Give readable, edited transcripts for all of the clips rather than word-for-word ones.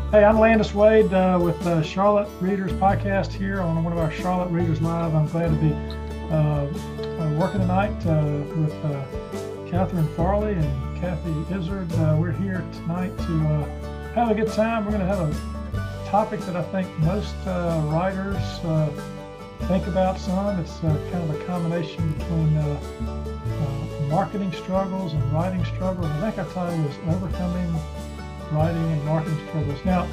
Hey, I'm Landis Wade with Charlotte Readers Podcast here on one of our Charlotte Readers Live. I'm glad to be working tonight with Catherine Farley and Kathy Izard. We're here tonight to have a good time. We're going to have a topic that I think most writers think about some. It's kind of a combination between marketing struggles and writing struggles. I think our title is Overcoming Writing and Marketing Struggles. Now,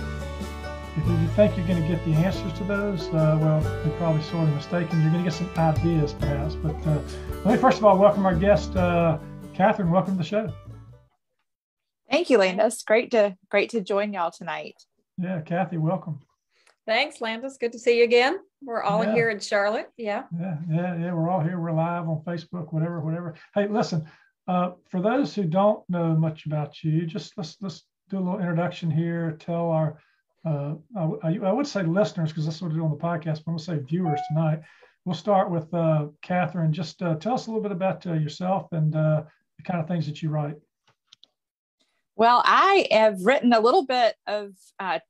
if you think you're going to get the answers to those, well, you're probably sorely mistaken. You're going to get some ideas, perhaps. But let me first of all welcome our guest, Catherine. Welcome to the show. Thank you, Landis. Great to join y'all tonight. Yeah, Kathy, welcome. Thanks, Landis. Good to see you again. We're all here in Charlotte. Yeah. We're all here. We're live on Facebook, whatever. Hey, listen. For those who don't know much about you, just let's do a little introduction here. Tell our I would say listeners, because that's what we do on the podcast, but I'm going to say viewers tonight. We'll start with Catherine. Just tell us a little bit about yourself and the kind of things that you write. Well, I have written a little bit of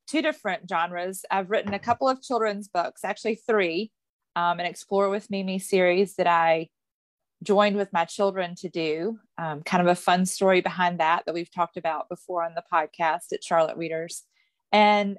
two different genres. I've written a couple of children's books, actually three, an Explore with Mimi series that I joined with my children to do. Kind of a fun story behind that we've talked about before on the podcast at Charlotte Readers. And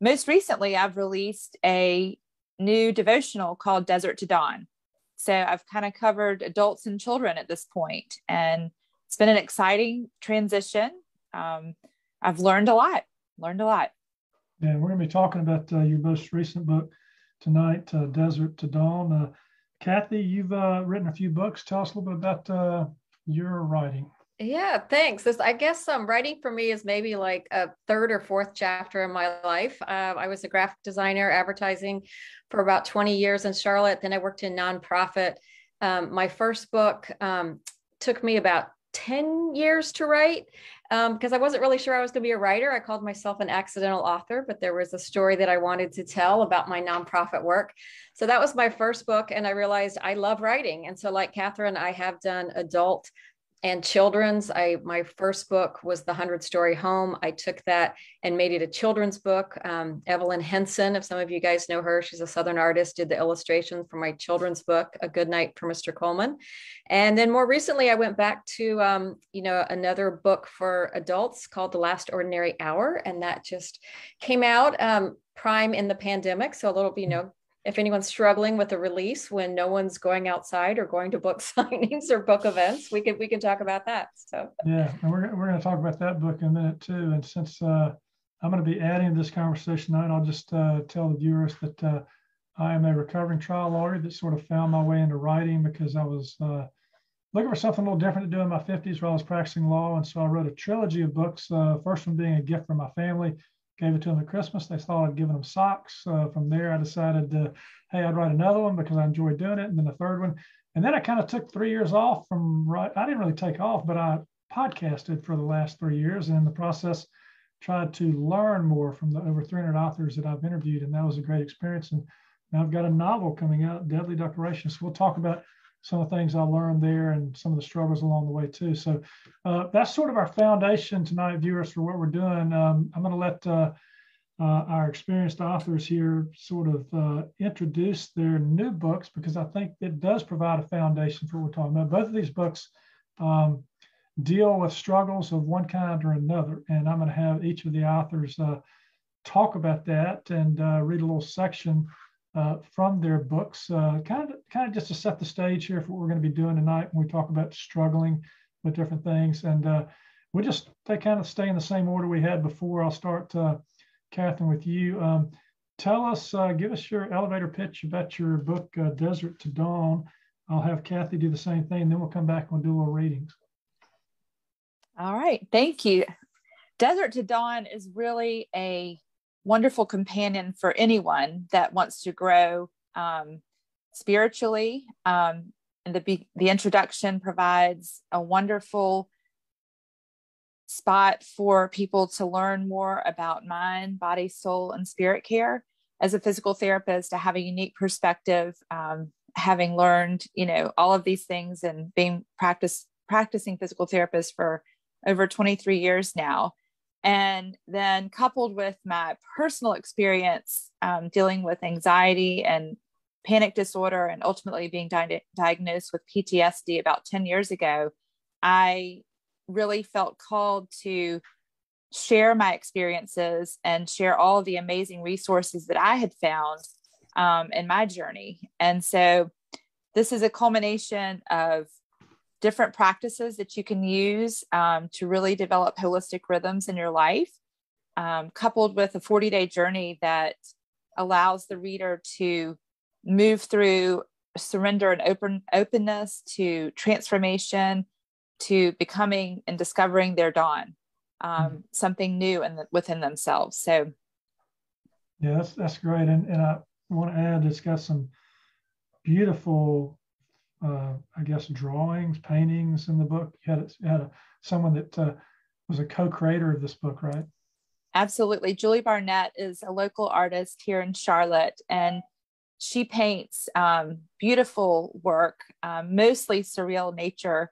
most recently, I've released a new devotional called Desert to Dawn. So I've kind of covered adults and children at this point, and it's been an exciting transition. I've learned a lot. Yeah, we're going to be talking about your most recent book tonight, Desert to Dawn. Kathy, you've written a few books. Tell us a little bit about your writing. Yeah, thanks. I guess writing for me is maybe like a third or fourth chapter in my life. I was a graphic designer, advertising for about 20 years in Charlotte. Then I worked in nonprofit. My first book took me about 10 years to write because I wasn't really sure I was going to be a writer. I called myself an accidental author, but there was a story that I wanted to tell about my nonprofit work. So that was my first book. And I realized I love writing. And so like Catherine, I have done adult and children's. My first book was The 100-Story Home. I took that and made it a children's book. Evelyn Henson, if some of you guys know her, she's a Southern artist, did the illustrations for my children's book, A Good Night for Mr. Coleman. And then more recently, I went back to, another book for adults called The Last Ordinary Hour. And that just came out prime in the pandemic. So a little, if anyone's struggling with a release when no one's going outside or going to book signings or book events, we can talk about that. So yeah, and we're going to talk about that book in a minute too. And since I'm going to be adding to this conversation tonight, I'll just tell the viewers that I am a recovering trial lawyer that sort of found my way into writing because I was looking for something a little different to do in my 50s while I was practicing law. And so I wrote a trilogy of books, first one being a gift from my family. Gave it to them at Christmas. They thought I'd given them socks. From there, I decided, hey, I'd write another one because I enjoyed doing it. And then a third one. And then I kind of took 3 years off from I didn't really take off, but I podcasted for the last 3 years. And in the process, tried to learn more from the over 300 authors that I've interviewed. And that was a great experience. And now I've got a novel coming out, Deadly Declaration. So we'll talk about some of the things I learned there and some of the struggles along the way too. So that's sort of our foundation tonight, viewers, for what we're doing. I'm going to let our experienced authors here sort of introduce their new books because I think it does provide a foundation for what we're talking about. Both of these books deal with struggles of one kind or another. And I'm going to have each of the authors talk about that and read a little section from their books, kind of just to set the stage here for what we're going to be doing tonight when we talk about struggling with different things. And they kind of stay in the same order we had before. I'll start, Catherine, with you. Tell us, give us your elevator pitch about your book, Desert to Dawn. I'll have Kathy do the same thing, and then we'll come back and we'll do a little readings. All right, thank you. Desert to Dawn is really a wonderful companion for anyone that wants to grow spiritually. And the introduction provides a wonderful spot for people to learn more about mind, body, soul, and spirit care. As a physical therapist, I have a unique perspective, having learned, all of these things and being practicing physical therapist for over 23 years now. And then coupled with my personal experience dealing with anxiety and panic disorder and ultimately being diagnosed with PTSD about 10 years ago, I really felt called to share my experiences and share all the amazing resources that I had found in my journey. And so this is a culmination of different practices that you can use to really develop holistic rhythms in your life, coupled with a 40-day journey that allows the reader to move through surrender and openness to transformation, to becoming and discovering their dawn, something new within themselves. So, yeah, that's great. And I want to add, it's got some beautiful, I guess, drawings, paintings in the book. You had someone that was a co-creator of this book, right? Absolutely. Julie Barnett is a local artist here in Charlotte, and she paints beautiful work, mostly surreal nature.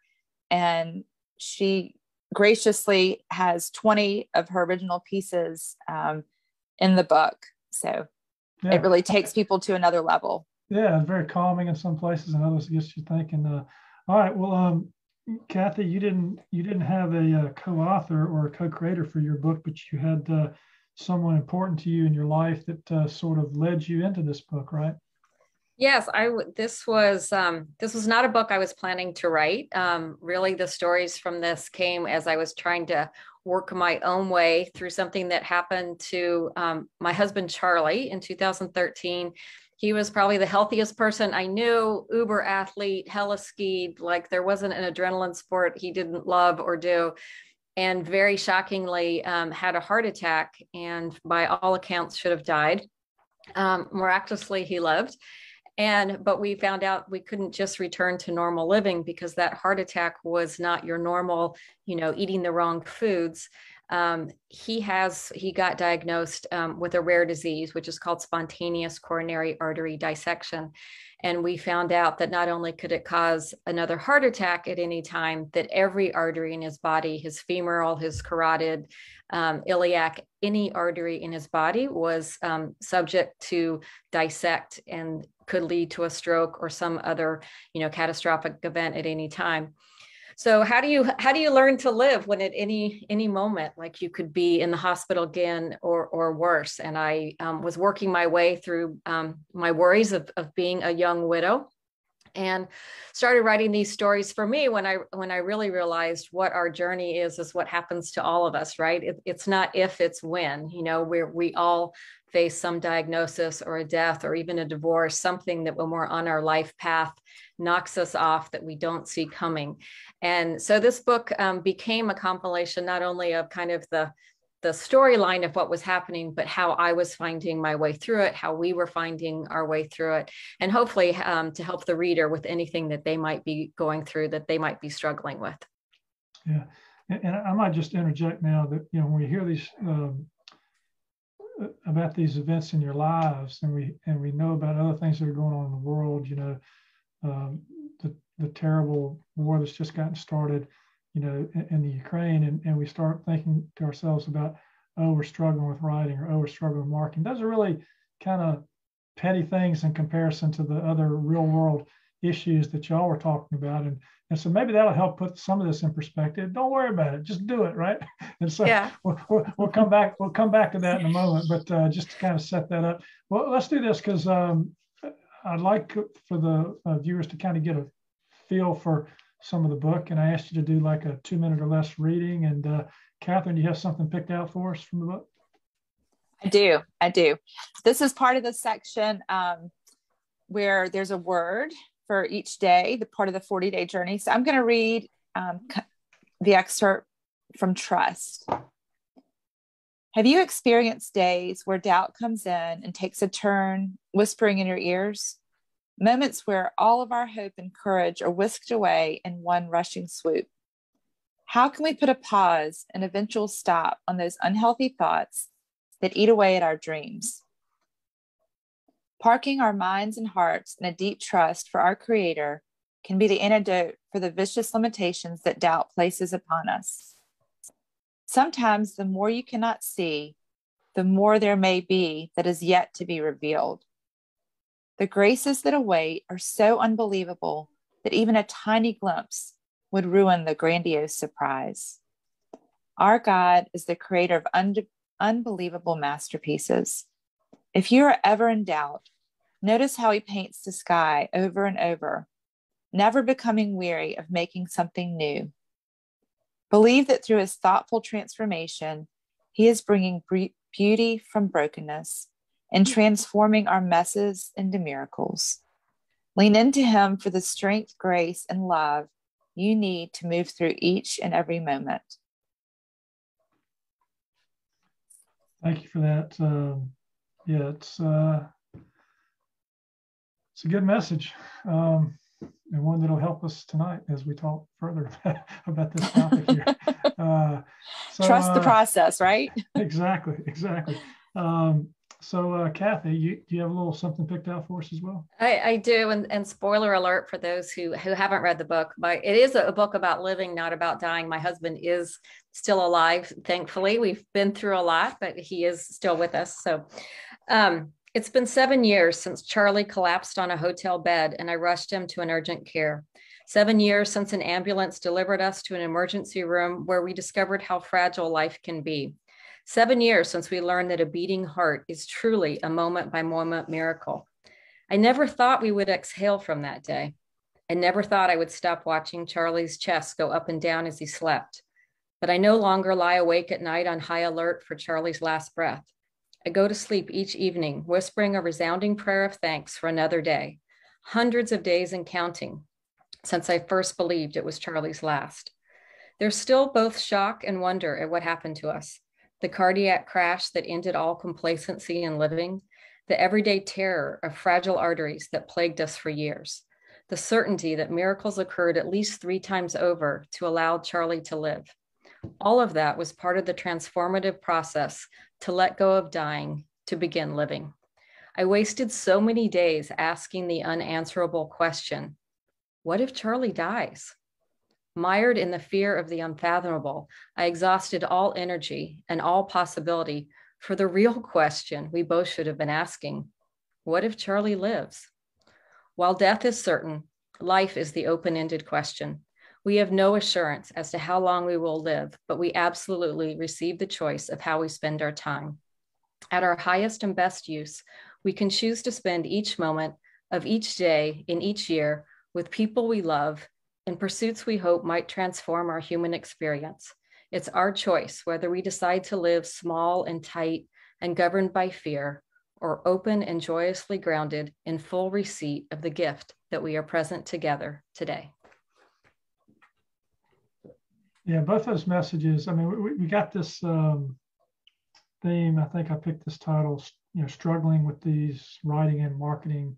And she graciously has 20 of her original pieces in the book. So yeah, it really takes people to another level. Yeah, it's very calming in some places, and others gets you thinking. All right, well, Kathy, you didn't have a co-author or a co-creator for your book, but you had someone important to you in your life that sort of led you into this book, right? Yes, this was not a book I was planning to write. Really, the stories from this came as I was trying to work my own way through something that happened to my husband, Charlie, in 2013. He was probably the healthiest person I knew, uber athlete, hella skied, like there wasn't an adrenaline sport he didn't love or do. And very shockingly had a heart attack, and by all accounts should have died. Miraculously, he lived. But we found out we couldn't just return to normal living because that heart attack was not your normal, eating the wrong foods. He got diagnosed with a rare disease, which is called spontaneous coronary artery dissection. And we found out that not only could it cause another heart attack at any time, that every artery in his body, his femoral, his carotid, iliac, any artery in his body was subject to dissect and could lead to a stroke or some other, catastrophic event at any time. So how do you learn to live when at any moment, like you could be in the hospital again or worse? And I was working my way through my worries of being a young widow, and started writing these stories for me when I really realized what our journey is what happens to all of us, right? It's not if, it's when. We all face some diagnosis or a death or even a divorce, something that when we're on our life path knocks us off that we don't see coming. And so this book became a compilation not only of kind of the storyline of what was happening, but how I was finding my way through it, how we were finding our way through it, and hopefully to help the reader with anything that they might be going through, that they might be struggling with. Yeah, and I might just interject now that, when we hear these about these events in your lives, and we know about other things that are going on in the world, the terrible war that's just gotten started, in the Ukraine, and we start thinking to ourselves about, oh, we're struggling with writing, or oh, we're struggling with marketing. Those are really kind of petty things in comparison to the other real world issues that y'all were talking about. And so maybe that'll help put some of this in perspective. Don't worry about it, just do it, right? And so yeah. we'll come back to that in a moment, but just to kind of set that up. Well, let's do this, because I'd like for the viewers to kind of get a feel for some of the book, and I asked you to do like a 2-minute or less reading. And Catherine, do you have something picked out for us from the book? I do. This is part of the section where there's a word for each day, the part of the 40-day journey. So I'm going to read the excerpt from Trust. Have you experienced days where doubt comes in and takes a turn, whispering in your ears? Moments where all of our hope and courage are whisked away in one rushing swoop. How can we put a pause and eventual stop on those unhealthy thoughts that eat away at our dreams? Parking our minds and hearts in a deep trust for our Creator can be the antidote for the vicious limitations that doubt places upon us. Sometimes the more you cannot see, the more there may be that is yet to be revealed. The graces that await are so unbelievable that even a tiny glimpse would ruin the grandiose surprise. Our God is the creator of unbelievable masterpieces. If you are ever in doubt, notice how he paints the sky over and over, never becoming weary of making something new. Believe that through his thoughtful transformation, he is bringing beauty from brokenness and transforming our messes into miracles. Lean into him for the strength, grace, and love you need to move through each and every moment. Thank you for that. Yeah, it's a good message, and one that'll help us tonight as we talk further about this topic here. Trust the process, right? Exactly. Kathy, do you have a little something picked out for us as well? I do, and spoiler alert for those who haven't read the book, but it is a book about living, not about dying. My husband is still alive, thankfully. We've been through a lot, but he is still with us. So it's been 7 years since Charlie collapsed on a hotel bed and I rushed him to an urgent care. 7 years since an ambulance delivered us to an emergency room where we discovered how fragile life can be. 7 years since we learned that a beating heart is truly a moment-by-moment miracle. I never thought we would exhale from that day. I never thought I would stop watching Charlie's chest go up and down as he slept. But I no longer lie awake at night on high alert for Charlie's last breath. I go to sleep each evening, whispering a resounding prayer of thanks for another day, hundreds of days and counting, since I first believed it was Charlie's last. There's still both shock and wonder at what happened to us. The cardiac crash that ended all complacency in living, the everyday terror of fragile arteries that plagued us for years, the certainty that miracles occurred at least 3 times over to allow Charlie to live. All of that was part of the transformative process to let go of dying, to begin living. I wasted so many days asking the unanswerable question, what if Charlie dies? Mired in the fear of the unfathomable, I exhausted all energy and all possibility for the real question we both should have been asking. What if Charlie lives? While death is certain, life is the open-ended question. We have no assurance as to how long we will live, but we absolutely receive the choice of how we spend our time. At our highest and best use, we can choose to spend each moment of each day in each year with people we love in pursuits we hope might transform our human experience. It's our choice whether we decide to live small and tight and governed by fear, or open and joyously grounded in full receipt of the gift that we are present together today. Yeah, both those messages. I mean, we got this theme. I think I picked this title, struggling with these writing and marketing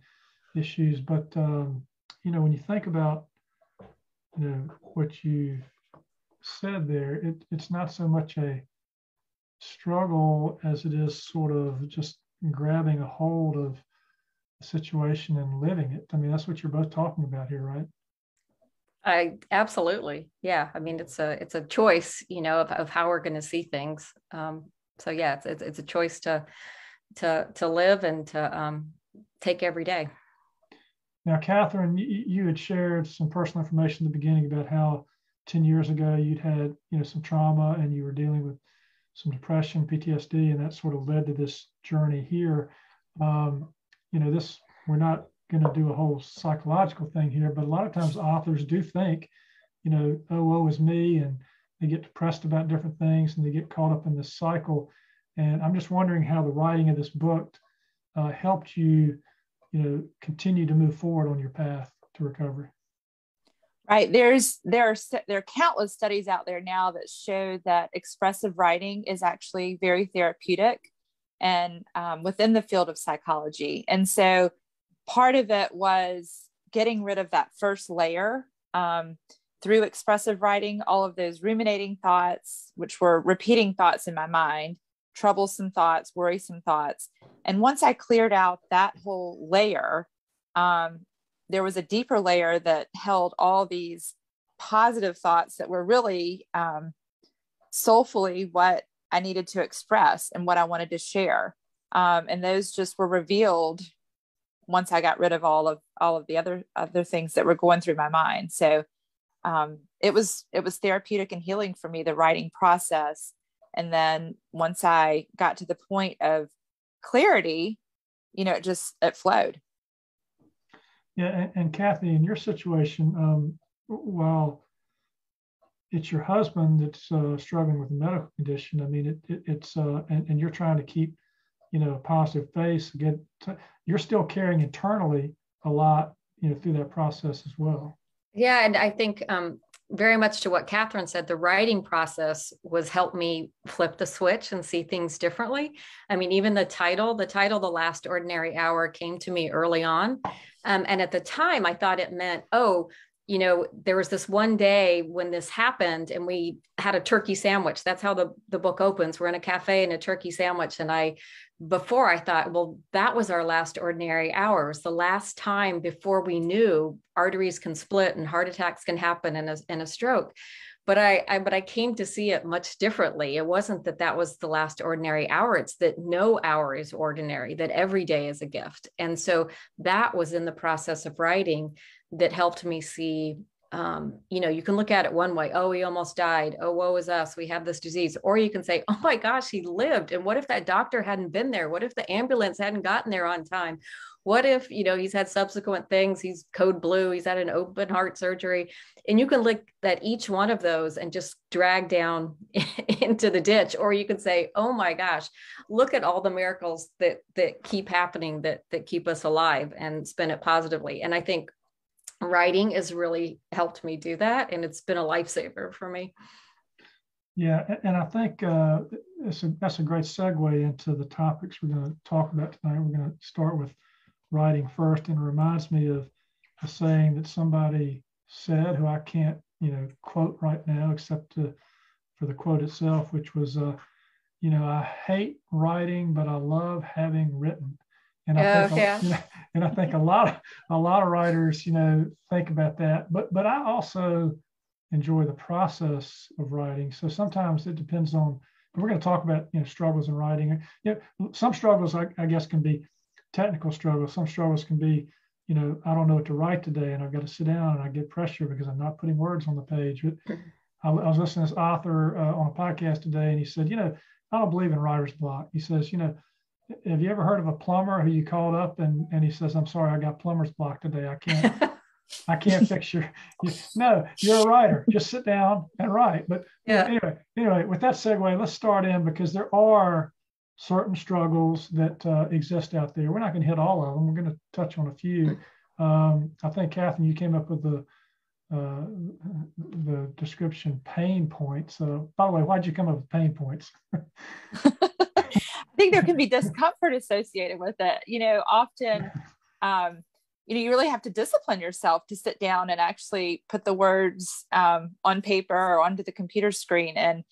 issues. But when you think about what you said there, it's not so much a struggle as it is sort of just grabbing a hold of the situation and living it. I mean, that's what you're both talking about here, right? Absolutely. Yeah. I mean, it's a choice, of how we're going to see things. So yeah, it's a choice to live and to take every day. Now, Catherine, you had shared some personal information at the beginning about how 10 years ago you'd had, some trauma and you were dealing with some depression, PTSD, and that sort of led to this journey here. We're not going to do a whole psychological thing here, but a lot of times authors do think, oh, woe is me, and they get depressed about different things and they get caught up in this cycle. And I'm just wondering how the writing of this book helped you, continue to move forward on your path to recovery. Right. There are countless studies out there now that show that expressive writing is actually very therapeutic and within the field of psychology. And so part of it was getting rid of that first layer through expressive writing, all of those ruminating thoughts, which were repeating thoughts in my mind, troublesome thoughts, worrisome thoughts. And once I cleared out that whole layer, there was a deeper layer that held all these positive thoughts that were really soulfully what I needed to express and what I wanted to share. And those just were revealed once I got rid of all of the other things that were going through my mind. So it was therapeutic and healing for me, the writing process. And then once I got to the point of clarity, it flowed. Yeah. And Kathy, in your situation, while it's your husband that's struggling with a medical condition, I mean, it's and you're trying to keep, a positive face. You're still carrying internally a lot, through that process as well. Yeah. And I think very much to what Catherine said, the writing process was helped me flip the switch and see things differently. I mean, even the title, The Last Ordinary Hour, came to me early on. And at the time I thought it meant, there was this one day when this happened and we had a turkey sandwich. That's how the book opens. We're in a cafe and a turkey sandwich. And before I thought, well, that was our last ordinary hours. The last time before we knew arteries can split and heart attacks can happen in a stroke. But I came to see it much differently. It wasn't that was the last ordinary hour. It's that no hour is ordinary, that every day is a gift. And so that was in the process of writing that helped me see, you can look at it one way. Oh, he almost died. Oh, woe is us. We have this disease. Or you can say, oh my gosh, he lived. And what if that doctor hadn't been there? What if the ambulance hadn't gotten there on time? What if, he's had subsequent things, he's code blue, he's had an open heart surgery. And you can look at each one of those and just drag down into the ditch. Or you can say, oh my gosh, look at all the miracles that keep happening, that keep us alive, and spin it positively. And I think writing has really helped me do that. And it's been a lifesaver for me. Yeah. And I think that's a great segue into the topics we're going to talk about tonight. We're going to start with writing first, and it reminds me of a saying that somebody said, who I can't, quote right now, except for the quote itself, which was, I hate writing, but I love having written. And I think a lot of writers, think about that. But I also enjoy the process of writing. So sometimes it depends on. We're going to talk about struggles in writing. Some struggles I guess can be technical struggles. Some struggles can be, I don't know what to write today, and I've got to sit down and I get pressure because I'm not putting words on the page. But I was listening to this author on a podcast today, and he said, I don't believe in writer's block. He says, have you ever heard of a plumber who you called up and he says, I'm sorry, I got plumber's block today. I can't fix no, you're a writer. Just sit down and write. But anyway, with that segue, let's start in, because there are certain struggles that exist out there. We're not going to hit all of them. We're going to touch on a few. I think, Catherine, you came up with the description pain points. By the way, why'd you come up with pain points? I think there can be discomfort associated with it. Often, you really have to discipline yourself to sit down and actually put the words on paper or onto the computer screen. And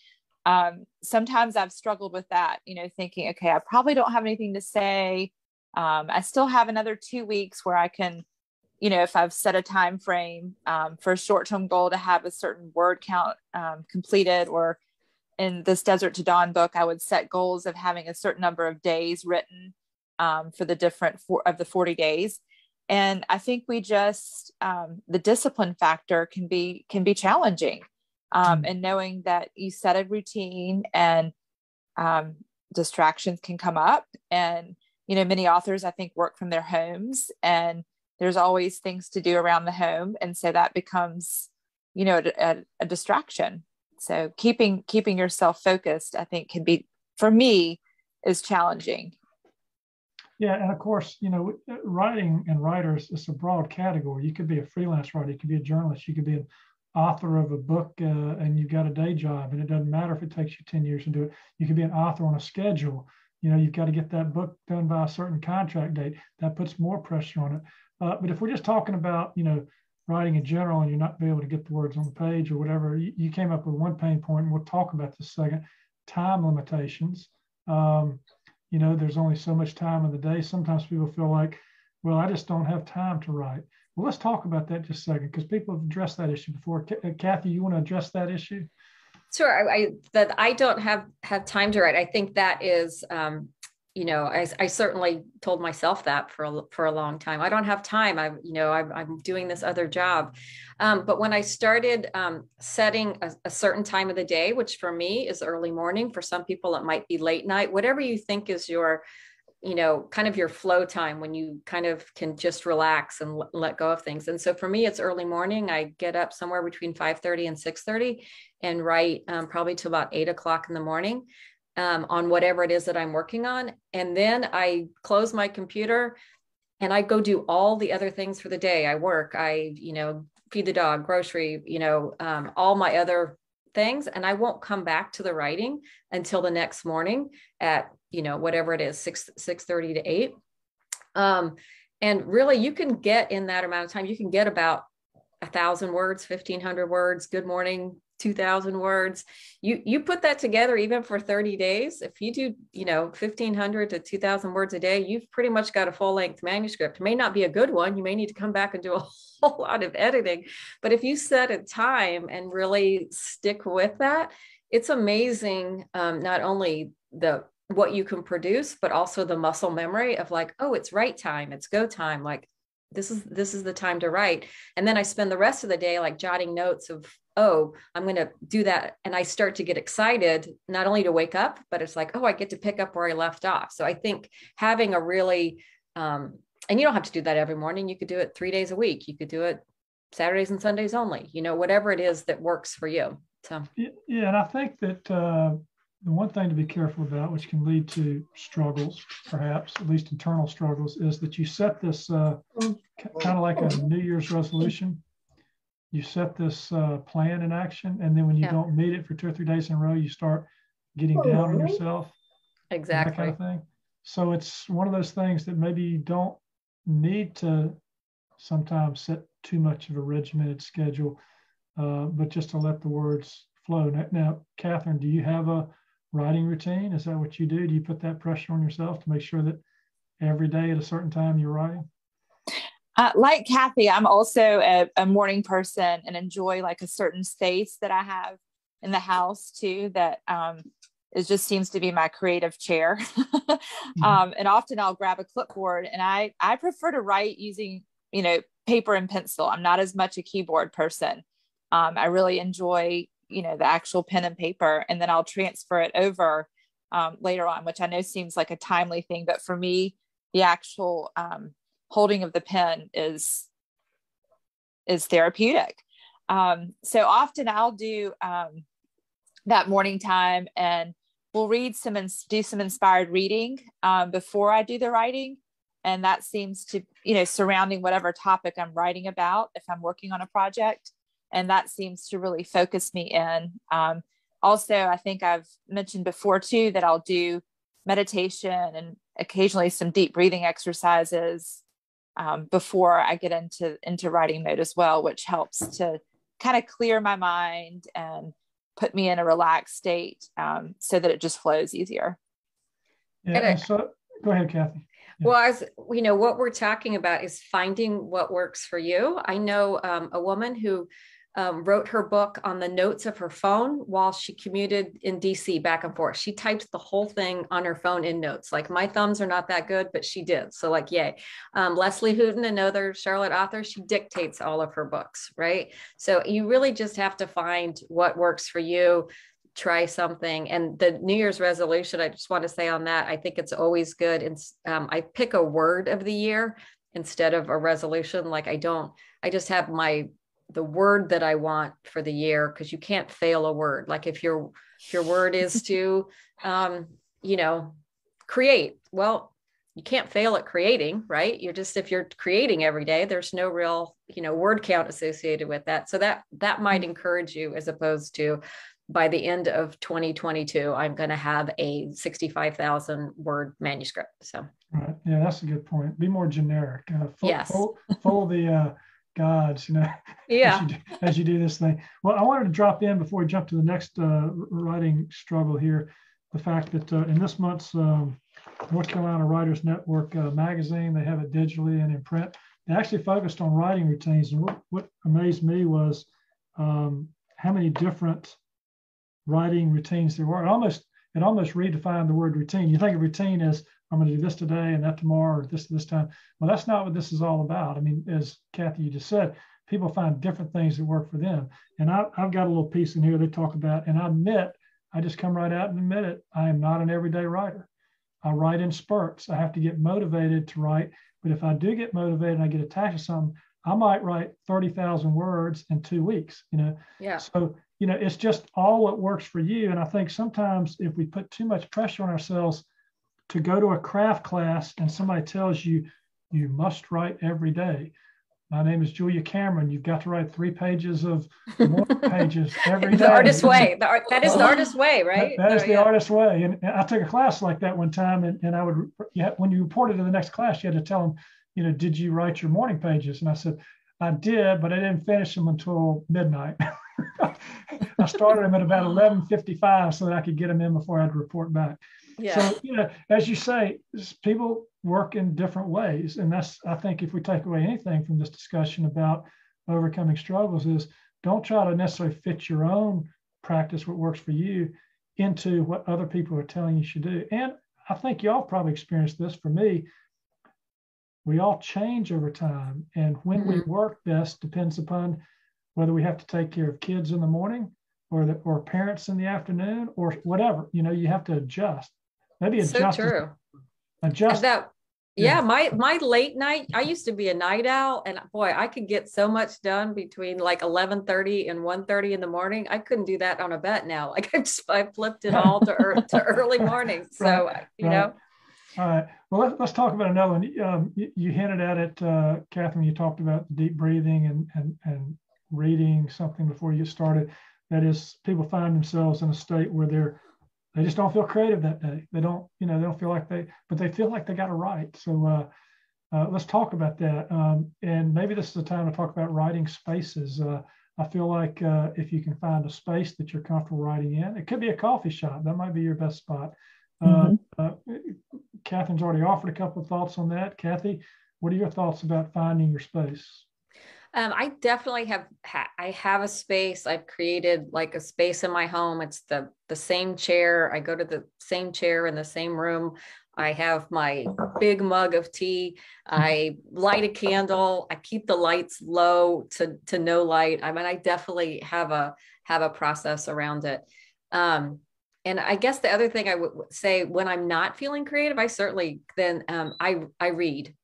sometimes I've struggled with that, thinking, okay, I probably don't have anything to say. I still have another 2 weeks where I can, if I've set a time frame for a short-term goal to have a certain word count completed, or in this Desert to Dawn book, I would set goals of having a certain number of days written for the different of the 40 days. And I think we just, the discipline factor can be challenging. And knowing that you set a routine and distractions can come up. And, many authors, I think, work from their homes, and there's always things to do around the home. And so that becomes, a distraction. So keeping yourself focused, I think, can be, for me, is challenging. Yeah. And of course, writing and writers is a broad category. You could be a freelance writer, you could be a journalist, you could be an author of a book and you've got a day job, and it doesn't matter if it takes you 10 years to do it. You could be an author on a schedule. You've got to get that book done by a certain contract date. That puts more pressure on it. But if we're just talking about, writing in general, and you're not be able to get the words on the page or whatever, you came up with one pain point, and we'll talk about this second. Time limitations. There's only so much time in the day. Sometimes people feel like, well, I just don't have time to write. Well, let's talk about that just a second, because people have addressed that issue before. Kathy, you want to address that issue? Sure. That I don't have time to write. I think that is, I certainly told myself that for a long time. I don't have time. I'm doing this other job. But when I started setting a certain time of the day, which for me is early morning, for some people it might be late night, whatever you think is your, kind of your flow time when you kind of can just relax and let go of things. And so for me, it's early morning. I get up somewhere between 5:30 and 6:30 and write probably till about 8 o'clock in the morning. On whatever it is that I'm working on. And then I close my computer and I go do all the other things for the day. I work, I, feed the dog, grocery, all my other things. And I won't come back to the writing until the next morning at, whatever it is, 6:30 to 8. And really you can get in that amount of time, you can get about 1,000 words, 1,500 words, good morning, 2,000 words. You put that together even for 30 days. If you do, 1,500 to 2,000 words a day, you've pretty much got a full length manuscript. It may not be a good one. You may need to come back and do a whole lot of editing. But if you set a time and really stick with that, it's amazing. Not only what you can produce, but also the muscle memory of like, oh, it's write time, it's go time. Like this is the time to write. And then I spend the rest of the day like jotting notes of, oh, I'm going to do that. And I start to get excited, not only to wake up, but it's like, oh, I get to pick up where I left off. So I think having a really, and you don't have to do that every morning. You could do it 3 days a week. You could do it Saturdays and Sundays only, whatever it is that works for you. So, yeah. And I think that the one thing to be careful about, which can lead to struggles, perhaps, at least internal struggles, is that you set this kind of like a New Year's resolution. You set this plan in action, and then when you don't meet it for 2 or 3 days in a row, you start getting down on yourself. Exactly. That kind of thing. So it's one of those things that maybe you don't need to sometimes set too much of a regimented schedule, but just to let the words flow. Now, Catherine, do you have a writing routine? Is that what you do? Do you put that pressure on yourself to make sure that every day at a certain time you're writing? Like Kathy, I'm also a morning person and enjoy like a certain space that I have in the house too, that it just seems to be my creative chair. And often I'll grab a clipboard, and I prefer to write using, paper and pencil. I'm not as much a keyboard person. I really enjoy, the actual pen and paper, and then I'll transfer it over later on, which I know seems like a timely thing, but for me, the actual holding of the pen is therapeutic. So often I'll do that morning time, and we'll do some inspired reading before I do the writing. And that seems to, surrounding whatever topic I'm writing about, if I'm working on a project, and that seems to really focus me in. Also, I think I've mentioned before too, that I'll do meditation and occasionally some deep breathing exercises before I get into writing mode as well, which helps to kind of clear my mind and put me in a relaxed state so that it just flows easier. Yeah. And so go ahead, Kathy. Yeah. Well, what we're talking about is finding what works for you. I know a woman who wrote her book on the notes of her phone while she commuted in DC back and forth. She typed the whole thing on her phone in notes. Like, my thumbs are not that good, but she did. So like, yay. Leslie Houghton, another Charlotte author, she dictates all of her books, right? So you really just have to find what works for you. Try something. And the New Year's resolution, I just want to say on that, I think it's always good. And I pick a word of the year instead of a resolution. Like I just have the word that I want for the year, because you can't fail a word. Like if your word is to, create, well, you can't fail at creating, right? If you're creating every day, there's no real, word count associated with that. So that might encourage you, as opposed to, by the end of 2022, I'm going to have a 65,000 word manuscript. So, right. Yeah, that's a good point. Be more generic. Yes. Follow the gods, Yeah. as you do this thing. Well, I wanted to drop in before we jump to the next writing struggle here, the fact that in this month's North Carolina Writers Network magazine, they have it digitally and in print. They actually focused on writing routines. And what amazed me was how many different writing routines there were. It almost redefined the word routine. You think of routine as I'm going to do this today and that tomorrow or this time. Well, that's not what this is all about. I mean, as Kathy, you just said, people find different things that work for them. And I've got a little piece in here they talk about, and I just come right out and admit it. I am not an everyday writer. I write in spurts. I have to get motivated to write. But if I do get motivated and I get attached to something, I might write 30,000 words in 2 weeks, Yeah. So, it's just all what works for you. And I think sometimes if we put too much pressure on ourselves to go to a craft class and somebody tells you, you must write every day. My name is Julia Cameron. You've got to write 3 pages of morning pages every day. The artist's way. That is the artist's way, right? That is the artist's way. And I took a class like that one time, and I would, when you reported to the next class, you had to tell them, did you write your morning pages? And I said, I did, but I didn't finish them until midnight. I started them at about 11:55 so that I could get them in before I had to report back. Yeah. So, as you say, people work in different ways. And that's, I think, if we take away anything from this discussion about overcoming struggles, is don't try to necessarily fit your own practice, what works for you, into what other people are telling you should do. And I think y'all probably experienced this. For me, we all change over time. And when we work best depends upon whether we have to take care of kids in the morning or parents in the afternoon or whatever. You have to adjust. Maybe adjust. So true. Adjust. My late night, I used to be a night owl, and boy, I could get so much done between like 11:30 and 1:30 in the morning. I couldn't do that on a bet now. Like I flipped it all to early mornings. So, All right. Well, let's talk about another one. You hinted at it, Catherine. You talked about deep breathing and reading something before you started. That is, people find themselves in a state where they just don't feel creative that day. They don't feel like but they feel like they got to write. So let's talk about that. And maybe this is the time to talk about writing spaces. I feel like if you can find a space that you're comfortable writing in, it could be a coffee shop. That might be your best spot. Catherine's already offered a couple of thoughts on that. Kathy, what are your thoughts about finding your space? I definitely have. I have a space. I've created like a space in my home. It's the same chair. I go to the same chair in the same room. I have my big mug of tea. I light a candle. I keep the lights low to no light. I mean, I definitely have a process around it. And I guess the other thing I would say, when I'm not feeling creative, I certainly then I read.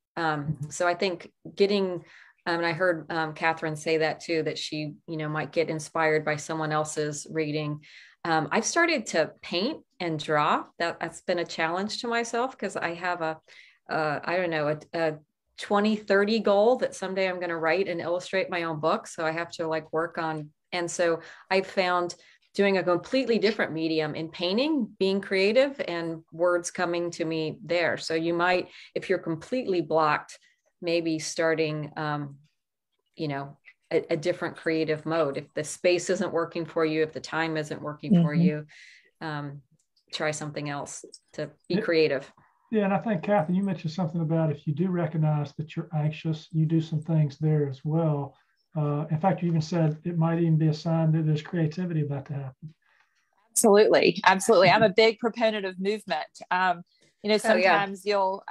So I think getting. And I heard Catherine say that too, that she, might get inspired by someone else's reading. I've started to paint and draw. That's been a challenge to myself because I have a 2030 goal that someday I'm going to write and illustrate my own book. So I have to work on. And so I found doing a completely different medium in painting, being creative, and words coming to me there. So you might, if you're completely blocked, maybe starting, a different creative mode. If the space isn't working for you, if the time isn't working for you, try something else to be creative. Yeah. And I think, Kathy, you mentioned something about if you do recognize that you're anxious, you do some things there as well. In fact, you even said it might even be a sign that there's creativity about to happen. Absolutely. I'm a big proponent of movement. Sometimes you'll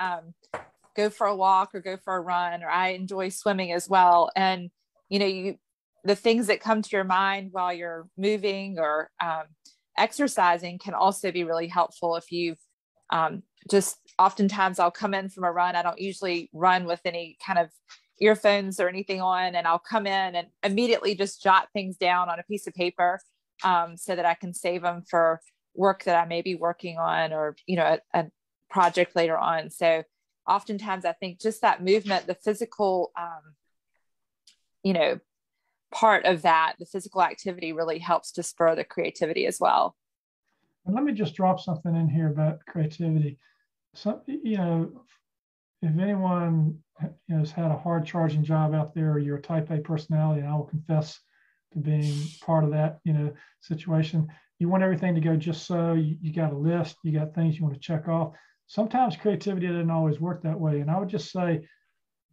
go for a walk or go for a run, or I enjoy swimming as well. And, the things that come to your mind while you're moving or exercising can also be really helpful. If you just oftentimes I'll come in from a run. I don't usually run with any kind of earphones or anything on, and I'll come in and immediately just jot things down on a piece of paper so that I can save them for work that I may be working on, or, a project later on. So oftentimes I think just that movement, the physical, part of that, the physical activity really helps to spur the creativity as well. And let me just drop something in here about creativity. So, if anyone has had a hard charging job out there, or you're a type A personality, and I will confess to being part of that, situation, you want everything to go just so. You got a list, you got things you want to check off. Sometimes creativity doesn't always work that way. And I would just say,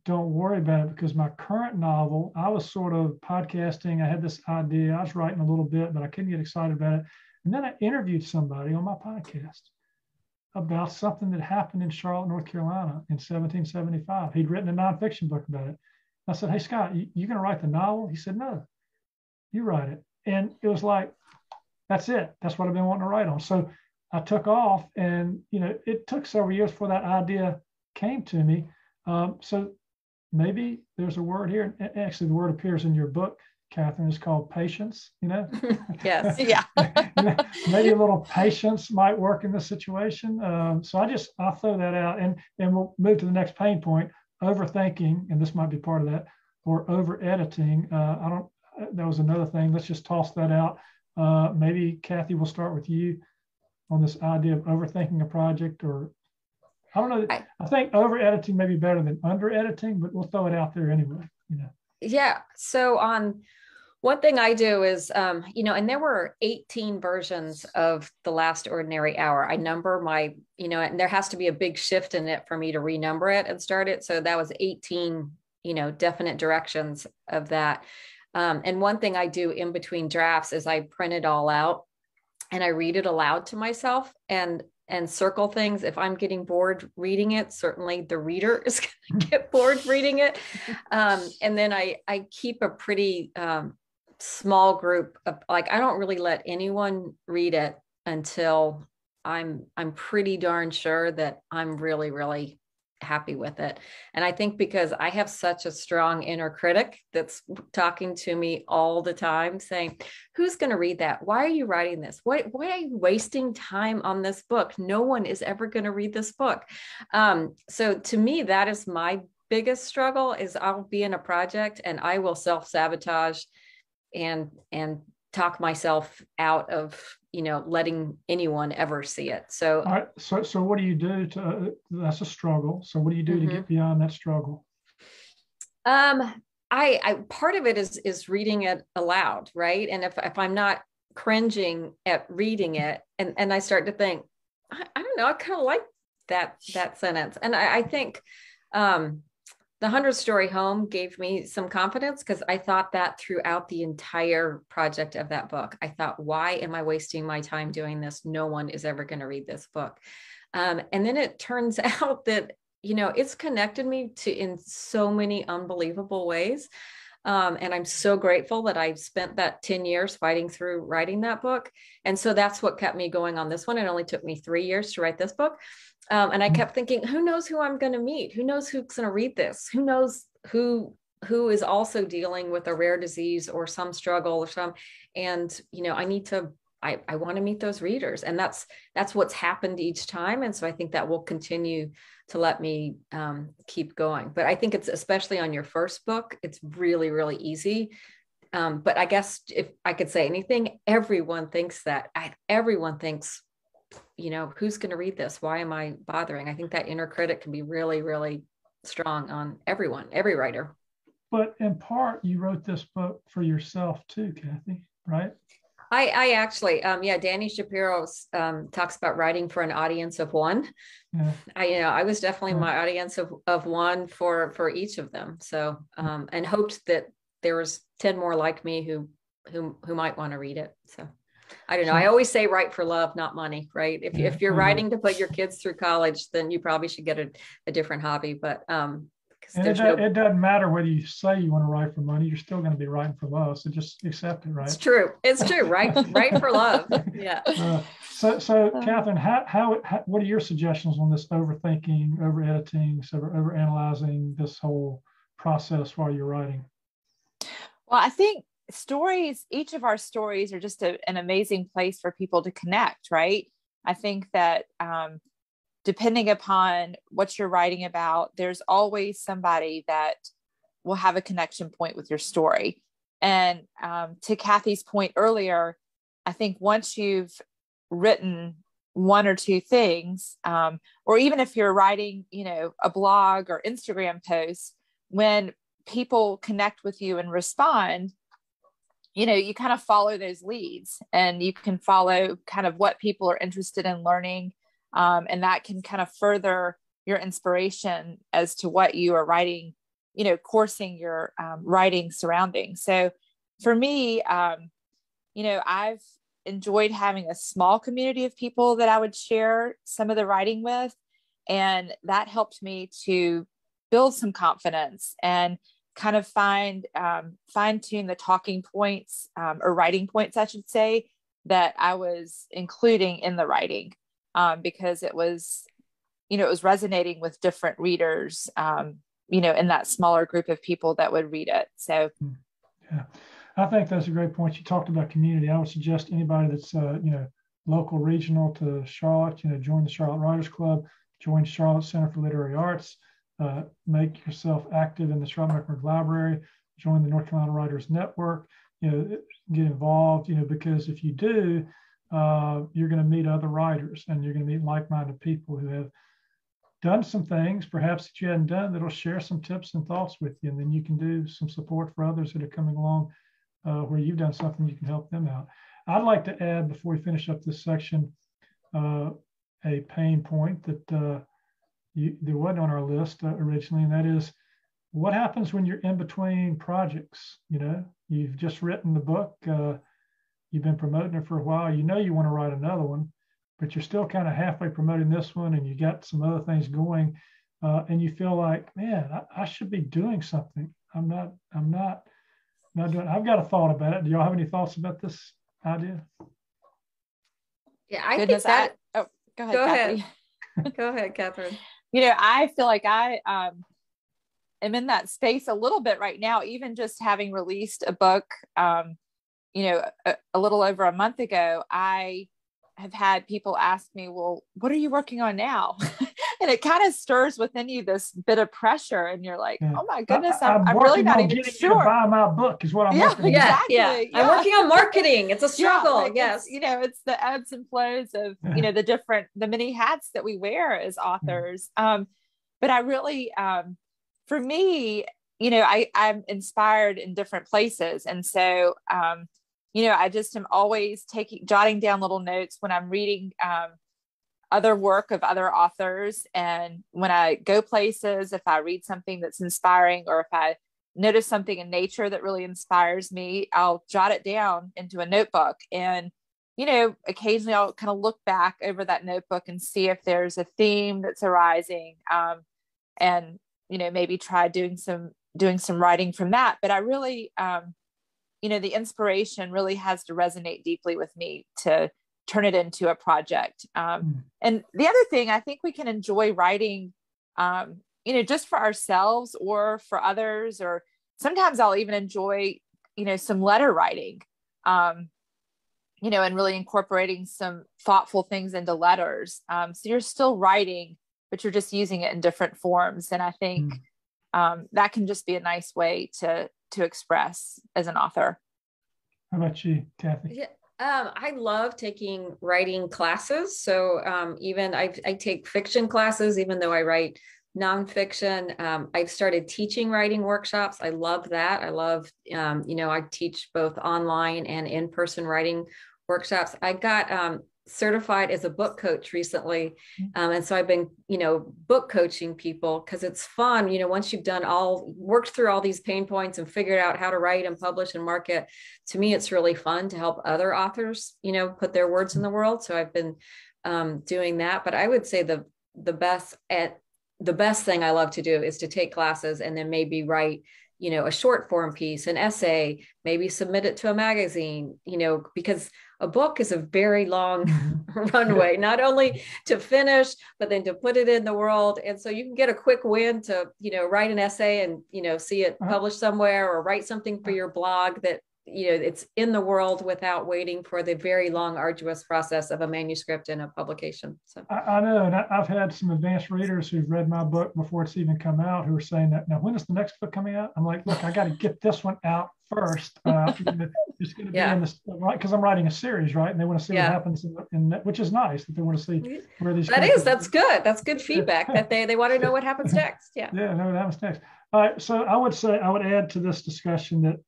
don't worry about it, because my current novel, I was sort of podcasting. I had this idea. I was writing a little bit, but I couldn't get excited about it. And then I interviewed somebody on my podcast about something that happened in Charlotte, North Carolina in 1775. He'd written a nonfiction book about it. I said, hey, Scott, you going to write the novel? He said, no, you write it. And it was like, that's it. That's what I've been wanting to write on. So I took off, and, it took several years before that idea came to me. So maybe there's a word here. Actually, the word appears in your book, Catherine. It's called patience, Yes. Yeah. Maybe a little patience might work in this situation. So I'll throw that out, and we'll move to the next pain point, overthinking, and this might be part of that, or over editing. That was another thing. Let's just toss that out. Maybe Kathy, we'll start with you on this idea of overthinking a project, or I don't know. I think over editing may be better than under editing, but we'll throw it out there anyway. Yeah. So one thing I do is, and there were 18 versions of The Last Ordinary Hour. I number my, and there has to be a big shift in it for me to renumber it and start it. So that was 18, definite directions of that. And one thing I do in between drafts is I print it all out and I read it aloud to myself and circle things. If I'm getting bored reading it, certainly the reader is going to get bored reading it. And then I keep a pretty small group of, like, I don't really let anyone read it until I'm pretty darn sure that I'm really, really happy with it. And I think because I have such a strong inner critic that's talking to me all the time saying, who's going to read that? Why are you writing this? Why are you wasting time on this book? No one is ever going to read this book. So to me, that is my biggest struggle, is I'll be in a project and I will self-sabotage and talk myself out of, letting anyone ever see it. So, all right. So what do you do to, that's a struggle. So what do you do to get beyond that struggle? I part of it is reading it aloud. Right. And if I'm not cringing at reading it and I start to think, I don't know, I kind of like that sentence. And I think, the 100-Story Home gave me some confidence, because I thought that throughout the entire project of that book. I thought, why am I wasting my time doing this? No one is ever going to read this book. And then it turns out that, it's connected me to in so many unbelievable ways. And I'm so grateful that I've spent that 10 years fighting through writing that book. And so that's what kept me going on this one. It only took me 3 years to write this book. And I kept thinking, who knows who I'm going to meet? Who knows who's going to read this? Who knows who is also dealing with a rare disease or some struggle or some, and, I want to meet those readers, and that's what's happened each time. And so I think that will continue to let me keep going. But I think it's, especially on your first book, it's really, really easy. But I guess if I could say anything, everyone thinks, who's going to read this? Why am I bothering? I think that inner critic can be really, really strong on everyone, every writer. But in part, you wrote this book for yourself too, Kathy, right? I actually, Danny Shapiro talks about writing for an audience of one. Yeah. I was definitely my audience of one for each of them. So, and hoped that there was 10 more like me who might want to read it. So I don't know. I always say write for love, not money, right? If you're writing to put your kids through college, then you probably should get a different hobby. But it doesn't matter whether you say you want to write for money, you're still going to be writing for love. So just accept it, right? It's true. Write for love. Yeah. So Catherine, how what are your suggestions on this overthinking, over editing, over analyzing this whole process while you're writing? Well, I think each of our stories are just an amazing place for people to connect, right? I think that depending upon what you're writing about, there's always somebody that will have a connection point with your story. And to Kathy's point earlier, I think once you've written one or two things, or even if you're writing, a blog or Instagram post, when people connect with you and respond, you kind of follow those leads, and you can follow kind of what people are interested in learning. And that can kind of further your inspiration as to what you are writing, coursing your writing surrounding. So for me, enjoyed having a small community of people that I would share some of the writing with. And that helped me to build some confidence and kind of fine tune the talking points or writing points, I should say, that I was including in the writing, because it was resonating with different readers, in that smaller group of people that would read it. So, yeah, I think that's a great point. You talked about community. I would suggest anybody that's, local, regional to Charlotte, join the Charlotte Writers Club, join Charlotte Center for Literary Arts, make yourself active in the Charlotte Mecklenburg Library, join the North Carolina Writers Network, get involved, because if you do, you're going to meet other writers and you're going to meet like-minded people who have done some things perhaps that you hadn't done that'll share some tips and thoughts with you. And then you can do some support for others that are coming along where you've done something, you can help them out. I'd like to add, before we finish up this section, a pain point that there wasn't on our list originally, and that is what happens when you're in between projects. You've just written the book, you've been promoting it for a while, you want to write another one, but you're still kind of halfway promoting this one and you got some other things going, and you feel like, man, I should be doing something. I'm not doing. I've got a thought about it. Do y'all have any thoughts about this idea? Yeah, I think that. Go ahead. Go ahead, Catherine. I feel like I am in that space a little bit right now, even just having released a book, a little over a month ago. I have had people ask me, well, what are you working on now? And it kind of stirs within you this bit of pressure. And you're like, oh my goodness, I'm really not even sure. You to buy my book is what I'm working on. Exactly. Yeah. I'm working on marketing. It's a struggle. Yes. It's the ebbs and flows of, the many hats that we wear as authors. But I really, for me, I'm inspired in different places. And so, I just am always jotting down little notes when I'm reading other work of other authors. And when I go places, if I read something that's inspiring, or if I notice something in nature that really inspires me, I'll jot it down into a notebook. And, occasionally I'll kind of look back over that notebook and see if there's a theme that's arising, and, maybe try doing some writing from that. But I really, the inspiration really has to resonate deeply with me to turn it into a project. And the other thing, I think we can enjoy writing, just for ourselves or for others, or sometimes I'll even enjoy, some letter writing, and really incorporating some thoughtful things into letters. So you're still writing, but you're just using it in different forms. And I think that can just be a nice way to express as an author. How about you, Kathy? Yeah. I love taking writing classes. So even I take fiction classes, even though I write nonfiction. I've started teaching writing workshops. I love that. I love, I teach both online and in-person writing workshops. I got certified as a book coach recently. And so I've been, book coaching people because it's fun. Once you've worked through all these pain points and figured out how to write and publish and market, to me, it's really fun to help other authors, put their words in the world. So I've been doing that. But I would say the best thing I love to do is to take classes and then maybe write, a short form piece, an essay, maybe submit it to a magazine, because a book is a very long runway, not only to finish, but then to put it in the world. And so you can get a quick win to, write an essay and, see it published somewhere, or write something for your blog that, it's in the world without waiting for the very long, arduous process of a manuscript and a publication. So I know, and I've had some advanced readers who've read my book before it's even come out who are saying that, now, when is the next book coming out? I'm like, look, I got to get this one out first. It's going to be in this, right? Because I'm writing a series, right? And they want to see what happens which is nice that they want to see where these. That's good. That's good feedback that they want to know what happens next. Yeah. Yeah, know what happens next. All right, so I would add to this discussion that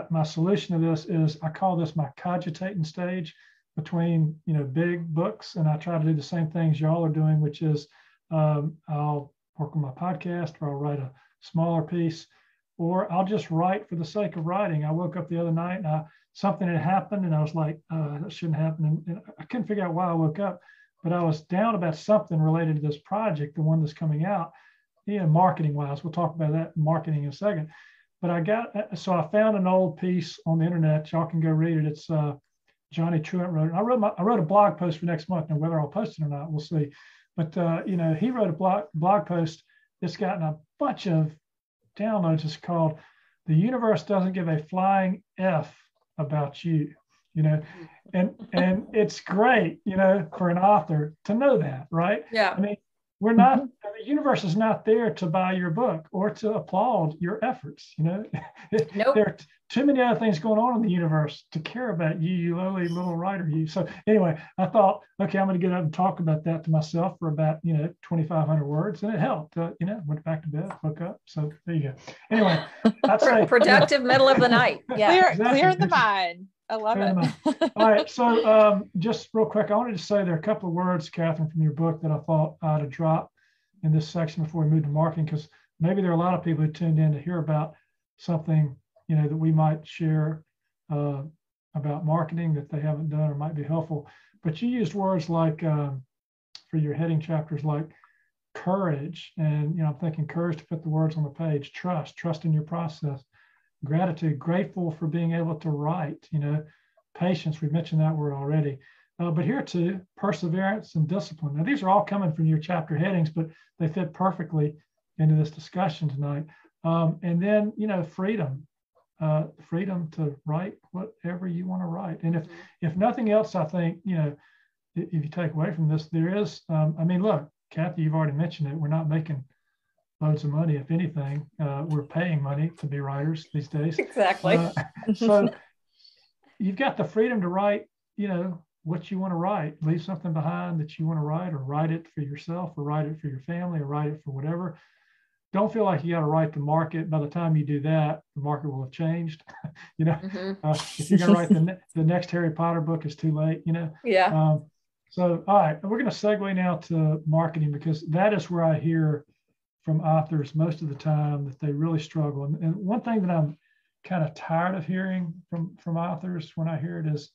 my solution to this is I call this my cogitating stage between big books, and I try to do the same things y'all are doing, which is I'll work on my podcast, or I'll write a smaller piece, or I'll just write for the sake of writing. I woke up the other night and something had happened and I was like, that shouldn't happen. And I couldn't figure out why I woke up, but I was down about something related to this project, the one that's coming out, marketing wise. We'll talk about that marketing in a second. But I found an old piece on the internet. Y'all can go read it. It's Johnny Truant wrote it. I wrote a blog post for next month. Now, whether I'll post it or not, we'll see. But, he wrote a blog post that's gotten a bunch of downloads. It's called "The Universe Doesn't Give a Flying F About You," and it's great, for an author to know that, right? Yeah. I mean, we're not, the universe is not there to buy your book or to applaud your efforts. Nope. There are too many other things going on in the universe to care about you, you lowly little writer, you. So anyway, I thought, okay, I'm going to get up and talk about that to myself for about, 2,500 words. And it helped, went back to bed, woke up. So there you go. Anyway, I'd say productive middle of the night. Yeah. Clear the mind. I love it. All right. So just real quick, I wanted to say there are a couple of words, Catherine, from your book that I thought I ought to drop in this section before we move to marketing, because maybe there are a lot of people who tuned in to hear about something, that we might share about marketing that they haven't done or might be helpful. But you used words like, for your heading chapters, like courage. And, I'm thinking courage to put the words on the page, trust in your process. Gratitude, grateful for being able to write, patience, we mentioned that word already. But here too, perseverance and discipline. Now, these are all coming from your chapter headings, but they fit perfectly into this discussion tonight. And then, freedom, freedom to write whatever you want to write. And if nothing else, I think, if you take away from this, there is, look, Kathy, you've already mentioned it. We're not making loads of money. If anything, we're paying money to be writers these days. Exactly. So you've got the freedom to write, what you want to write, leave something behind that you want to write, or write it for yourself, or write it for your family, or write it for whatever. Don't feel like you got to write the market. By the time you do that, the market will have changed. If you're going to write the next Harry Potter book, it's too late, Yeah. So, all right, we're going to segue now to marketing, because that is where I hear from authors most of the time that they really struggle. And one thing that I'm kind of tired of hearing from authors when I hear it is,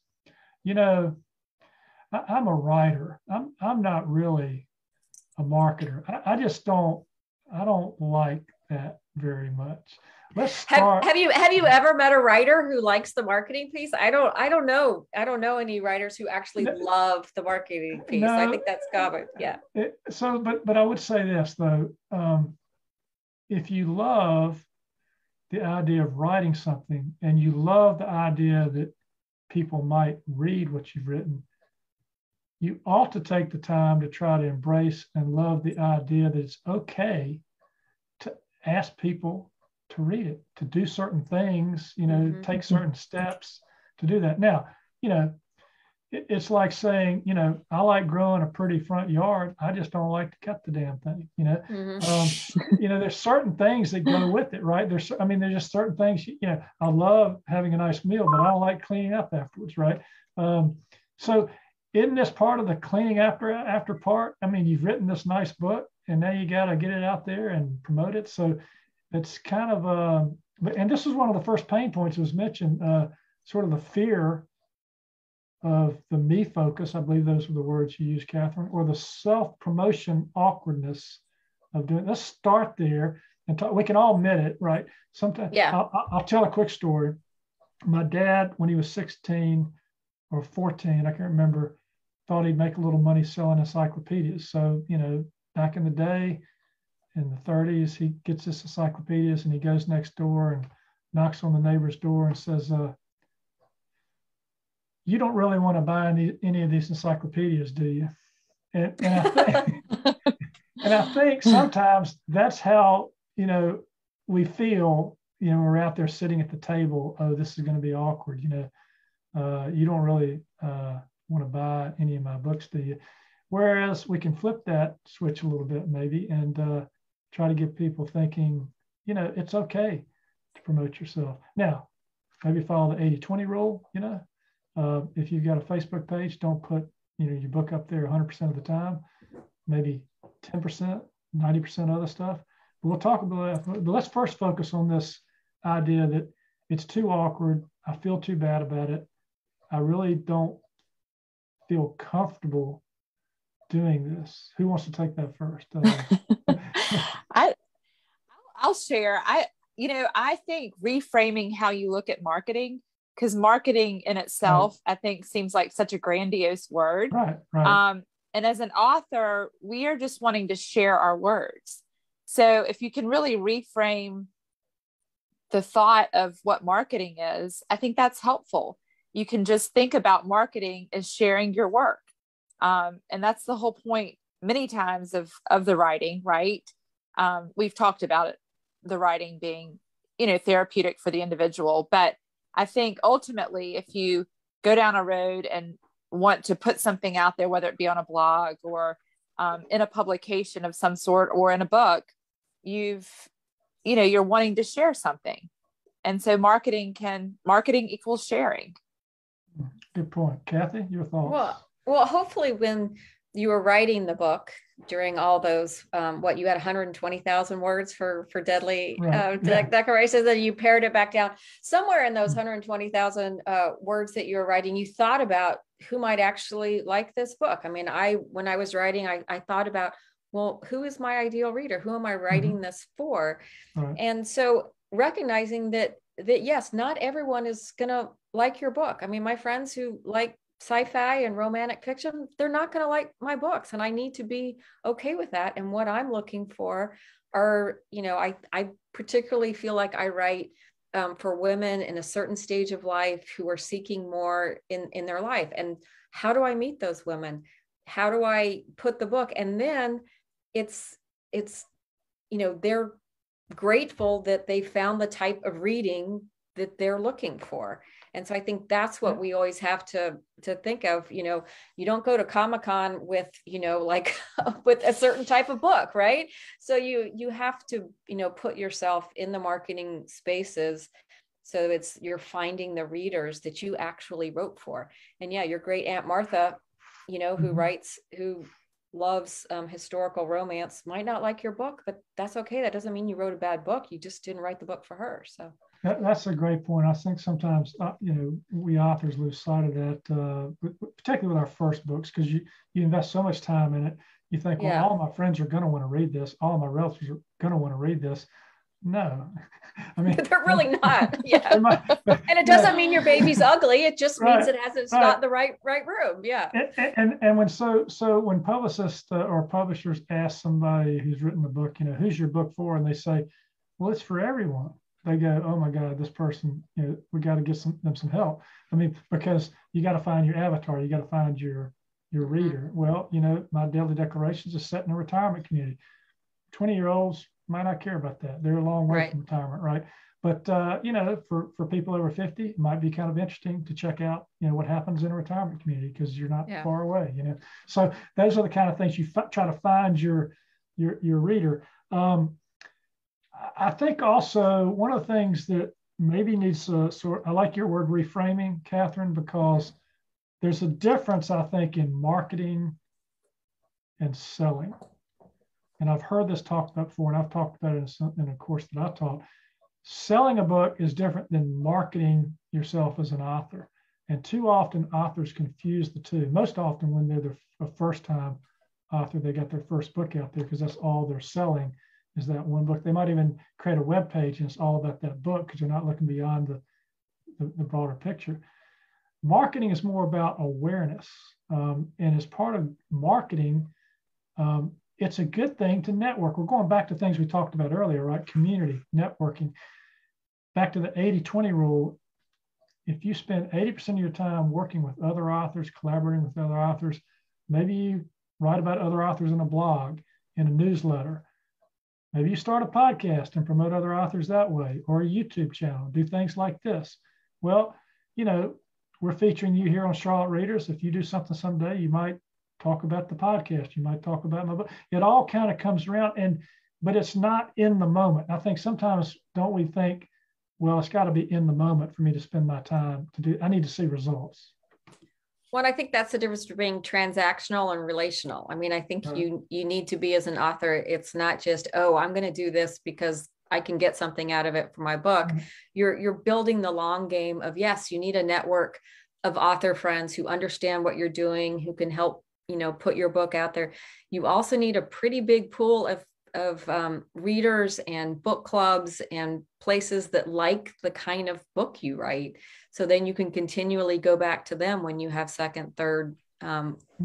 I'm a writer. I'm not really a marketer. I just don't like that very much. Let's start. Have you ever met a writer who likes the marketing piece? I don't know any writers who actually love the marketing piece. No, I think that's common. Yeah. But I would say this though, if you love the idea of writing something and you love the idea that people might read what you've written, you ought to take the time to try to embrace and love the idea that it's okay to ask people to read it, to do certain things, take certain steps to do that. Now, it's like saying, I like growing a pretty front yard. I just don't like to cut the damn thing, there's certain things that go with it, right? There's just certain things, I love having a nice meal, but I don't like cleaning up afterwards, right? So isn't this part of the cleaning after part? You've written this nice book and now you got to get it out there and promote it. So it's kind of, and this was one of the first pain points that was mentioned, sort of the fear of the me focus. I believe those were the words you used, Catherine, or the self-promotion awkwardness of doing. Let's start there and talk. We can all admit it, right? Sometimes, yeah. I'll tell a quick story. My dad, when he was 16 or 14, I can't remember, thought he'd make a little money selling encyclopedias. So, back in the day, in the 30s, he gets his encyclopedias and he goes next door and knocks on the neighbor's door and says, you don't really want to buy any of these encyclopedias, do you? And I think sometimes that's how, we feel, we're out there sitting at the table, oh, this is going to be awkward. You don't really want to buy any of my books, do you? Whereas we can flip that switch a little bit maybe and try to get people thinking, it's okay to promote yourself. Now, maybe follow the 80-20 rule, if you've got a Facebook page, don't put, your book up there 100% of the time, maybe 10%, 90% other stuff. But we'll talk about that. But let's first focus on this idea that it's too awkward. I feel too bad about it. I really don't feel comfortable doing this. Who wants to take that first? I'll share. I think reframing how you look at marketing, because marketing in itself, I think, seems like such a grandiose word. Right. And as an author, we are just wanting to share our words. So if you can really reframe the thought of what marketing is, I think that's helpful. You can just think about marketing as sharing your work. And that's the whole point many times of the writing, right? We've talked about it, the writing being, therapeutic for the individual. But I think ultimately, if you go down a road and want to put something out there, whether it be on a blog or in a publication of some sort or in a book, you're wanting to share something. And so marketing equals sharing. Good point. Kathy, your thoughts? Well, hopefully when you were writing the book during all those, you had 120,000 words for Deadly Decorations, and you pared it back down. Somewhere in those 120,000 words that you were writing, you thought about who might actually like this book. I mean, when I was writing, I thought about, well, who is my ideal reader? Who am I writing this for? Right. And so recognizing that yes, not everyone is going to like your book. I mean, my friends who like sci-fi and romantic fiction, they're not going to like my books, and I need to be okay with that. And what I'm looking for are, I particularly feel like I write for women in a certain stage of life who are seeking more in their life. And how do I meet those women? How do I put the book? And then it's they're grateful that they found the type of reading that they're looking for. And so I think that's what we always have to think of. You don't go to Comic-Con with, with a certain type of book, right? So you have to, put yourself in the marketing spaces. So you're finding the readers that you actually wrote for. And yeah, your great Aunt Martha, who loves historical romance, might not like your book, but that's okay. That doesn't mean you wrote a bad book. You just didn't write the book for her. So that's a great point. I think sometimes, we authors lose sight of that, particularly with our first books, because you invest so much time in it. You think, well, all my friends are going to want to read this. All my relatives are going to want to read this. No, I mean, they're really not. Yeah. And it doesn't mean your baby's ugly. It just means it's not the right room. Yeah. And when publicists or publishers ask somebody who's written the book, who's your book for? And they say, well, it's for everyone. They go, oh my God, this person, we got to get them some help. I mean, because you got to find your avatar, you got to find your reader. Well, my Deadly Decorations is set in a retirement community. 20-year-olds might not care about that. They're a long way from retirement, right? But for people over 50, it might be kind of interesting to check out, what happens in a retirement community, because you're not far away. So those are the kind of things you try to find your reader. I think also one of the things that maybe needs I like your word reframing, Catherine, because there's a difference, I think, in marketing and selling. And I've heard this talked about before, and I've talked about it in a course that I taught. Selling a book is different than marketing yourself as an author. And too often authors confuse the two. Most often when they're the first-time author, they got their first book out there because that's all they're selling is that one book. They might even create a web page and it's all about that book because they're not looking beyond the broader picture. Marketing is more about awareness. And as part of marketing, it's a good thing to network. We're going back to things we talked about earlier, right? Community, networking. Back to the 80-20 rule. If you spend 80% of your time working with other authors, collaborating with other authors, maybe you write about other authors in a blog, in a newsletter. Maybe you start a podcast and promote other authors that way, or a YouTube channel, do things like this. Well, we're featuring you here on Charlotte Readers. If you do something someday, you might talk about the podcast. You might talk about my book. It all kind of comes around, but it's not in the moment. I think sometimes don't we think, well, it's got to be in the moment for me to spend my time to do. I need to see results. Well, I think that's the difference between transactional and relational. I mean, I think you need to be, as an author, it's not just, I'm going to do this because I can get something out of it for my book. Mm-hmm. You're building the long game of, yes, you need a network of author friends who understand what you're doing, who can help, put your book out there. You also need a pretty big pool of readers and book clubs and places that like the kind of book you write. So then you can continually go back to them when you have second, third,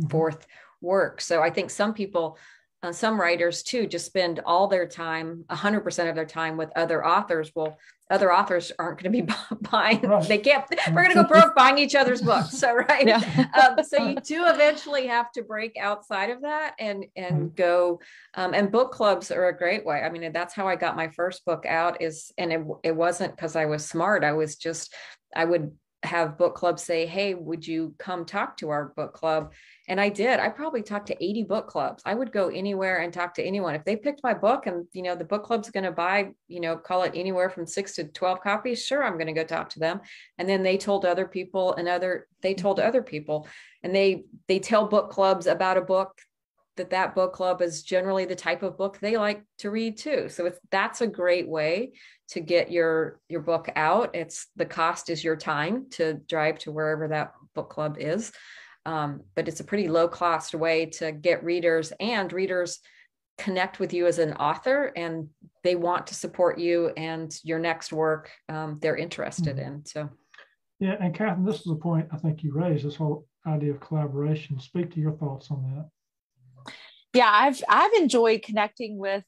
fourth work. So I think some people, some writers too, just spend all their time, 100% of their time with other authors. Well, other authors aren't going to be buying, Right. they can't, we're going to go broke buying each other's books. So, right. Yeah. So you do eventually have to break outside of that and go, and book clubs are a great way. I mean, that's how I got my first book out it wasn't because I was smart. I would have book clubs say, hey, would you come talk to our book club? And I did. I probably talked to 80 book clubs. I would go anywhere and talk to anyone. If they picked my book and, the book club's going to buy, call it anywhere from 6 to 12 copies, sure, I'm going to go talk to them. And then they told other people they told other people, and they tell book clubs about a book that book club is generally the type of book they like to read too. So that's a great way to get your book out. The cost is your time to drive to wherever that book club is. But it's a pretty low cost way to get readers, and readers connect with you as an author and they want to support you and your next work they're interested in. So. Yeah. And Catherine, this is a point I think you raised, this whole idea of collaboration. Speak to your thoughts on that. Yeah, I've enjoyed connecting with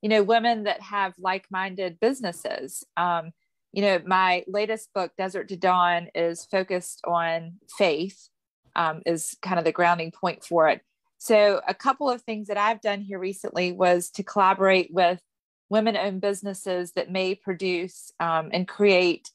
women that have like-minded businesses. My latest book, Desert to Dawn, is focused on faith, is kind of the grounding point for it. So a couple of things that I've done here recently was to collaborate with women-owned businesses that may produce and create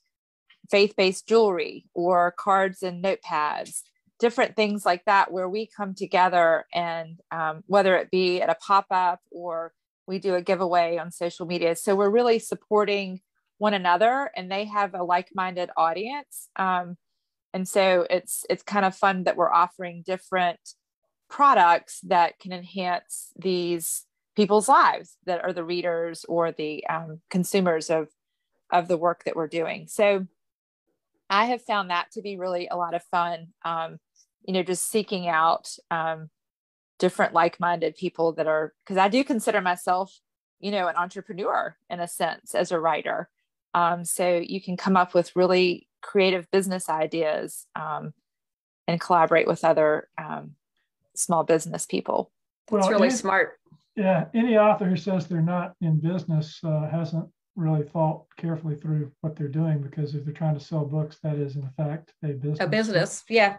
faith-based jewelry or cards and notepads, different things like that, where we come together and whether it be at a pop-up or we do a giveaway on social media. So we're really supporting one another, and they have a like-minded audience. And so it's kind of fun that we're offering different products that can enhance these people's lives that are the readers or the consumers of the work that we're doing. So I have found that to be really a lot of fun. Just seeking out different like-minded people that are, because I do consider myself, an entrepreneur in a sense as a writer. So you can come up with really creative business ideas and collaborate with other small business people. It's really smart. Yeah. Any author who says they're not in business hasn't really thought carefully through what they're doing, because if they're trying to sell books, that is in fact a business. A business, yeah.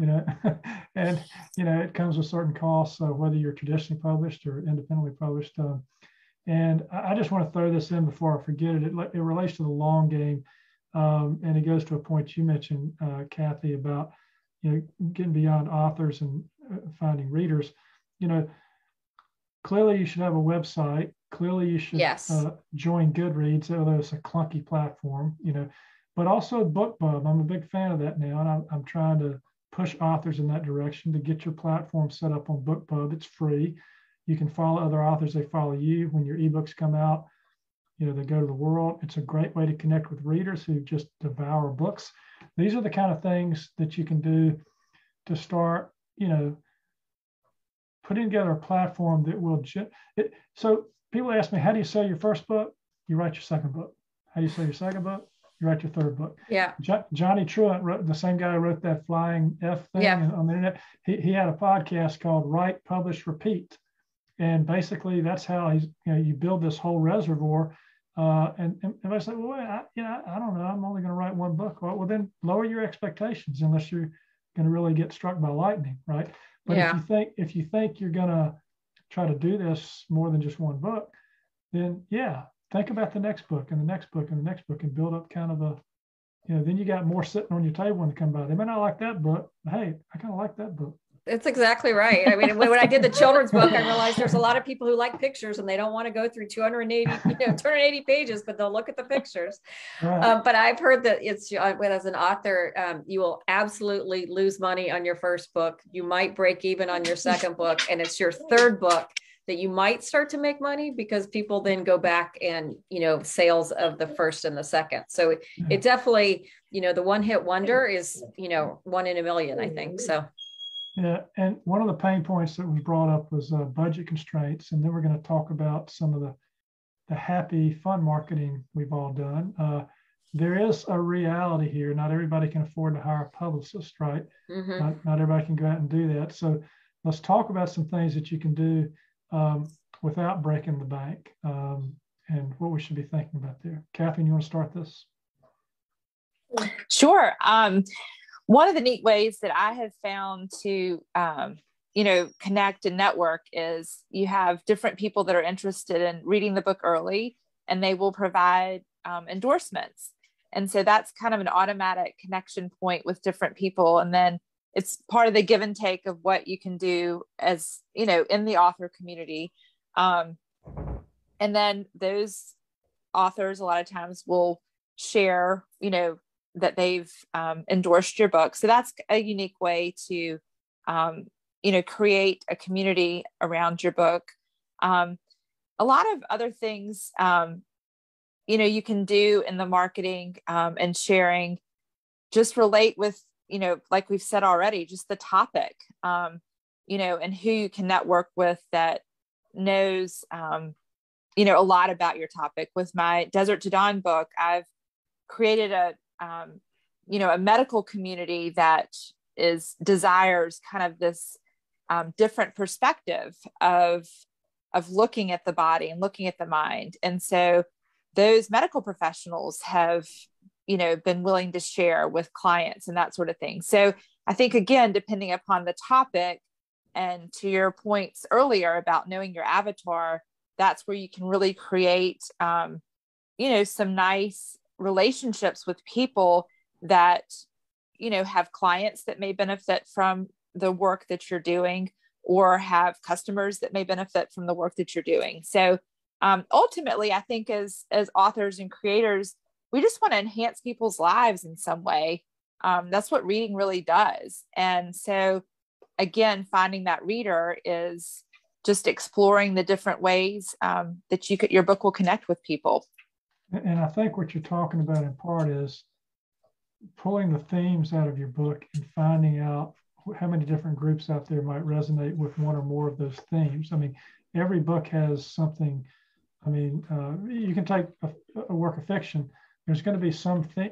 And it comes with certain costs, whether you're traditionally published or independently published. And I just want to throw this in before I forget it. It relates to the long game, and it goes to a point you mentioned, Kathy, about getting beyond authors and finding readers. Clearly you should have a website. Clearly you should join Goodreads, although it's a clunky platform, but also BookBub. I'm a big fan of that now, and I'm trying to push authors in that direction to get your platform set up on BookBub. It's free. You can follow other authors. They follow you. When your ebooks come out, they go to the world. It's a great way to connect with readers who just devour books. These are the kind of things that you can do to start, putting together a platform that will, so people ask me, how do you sell your first book? You write your second book. How do you sell your second book? You write your third book. Yeah. Johnny Truant wrote, the same guy who wrote that Flying F thing on the internet. He had a podcast called Write, Publish, Repeat. And basically that's how you build this whole reservoir. And I say, well, I don't know, I'm only going to write one book. Well, then lower your expectations unless you're going to really get struck by lightning, right? But if you think you're going to try to do this more than just one book, then think about the next book and the next book and the next book, and build up kind of then you got more sitting on your table when they come by. They may not like that book, but hey, I kind of like that book. It's exactly right. I mean, when I did the children's book, I realized there's a lot of people who like pictures and they don't want to go through 280 pages, but they'll look at the pictures. Right. But I've heard that as an author, you will absolutely lose money on your first book. You might break even on your second book, and it's your third book that you might start to make money because people then go back and, sales of the first and the second. So it definitely, the one hit wonder is, one in a million, I think. So. Yeah, and one of the pain points that was brought up was budget constraints. And then we're going to talk about some of the happy, fun marketing we've all done. There is a reality here. Not everybody can afford to hire a publicist, right? Mm-hmm. Not everybody can go out and do that. So let's talk about some things that you can do without breaking the bank and what we should be thinking about there. Kathy, you want to start this? Sure. One of the neat ways that I have found to, connect and network is you have different people that are interested in reading the book early, and they will provide endorsements. And so that's kind of an automatic connection point with different people. And then it's part of the give and take of what you can do as, in the author community. And then those authors a lot of times will share, that they've endorsed your book. So that's a unique way to, create a community around your book. A lot of other things, you can do in the marketing and sharing, just relate with, like we've said already, just the topic, and who you can network with that knows, a lot about your topic. With my Desert to Dawn book, I've created a medical community that desires kind of this different perspective of looking at the body and looking at the mind. And so those medical professionals have, been willing to share with clients and that sort of thing. So I think, again, depending upon the topic, and to your points earlier about knowing your avatar, that's where you can really create, some nice relationships with people that, have clients that may benefit from the work that you're doing, or have customers that may benefit from the work that you're doing. So ultimately, I think as authors and creators, we just want to enhance people's lives in some way. That's what reading really does. And so again, finding that reader is just exploring the different ways that your book will connect with people. And I think what you're talking about in part is pulling the themes out of your book and finding out how many different groups out there might resonate with one or more of those themes. I mean, every book has something. I mean, you can take a work of fiction. There's going to be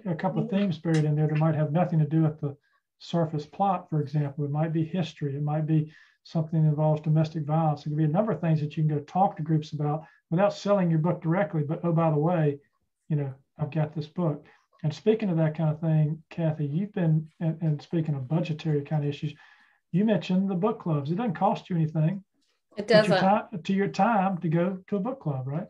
a couple of themes buried in there that might have nothing to do with the surface plot, for example. It might be history. It might be something that involves domestic violence. It could be a number of things that you can go talk to groups about without selling your book directly. But, oh, by the way, I've got this book. And speaking of that kind of thing, Kathy, you've been, and speaking of budgetary kind of issues, you mentioned the book clubs. It doesn't cost you anything. It doesn't. Your time to go to a book club, right?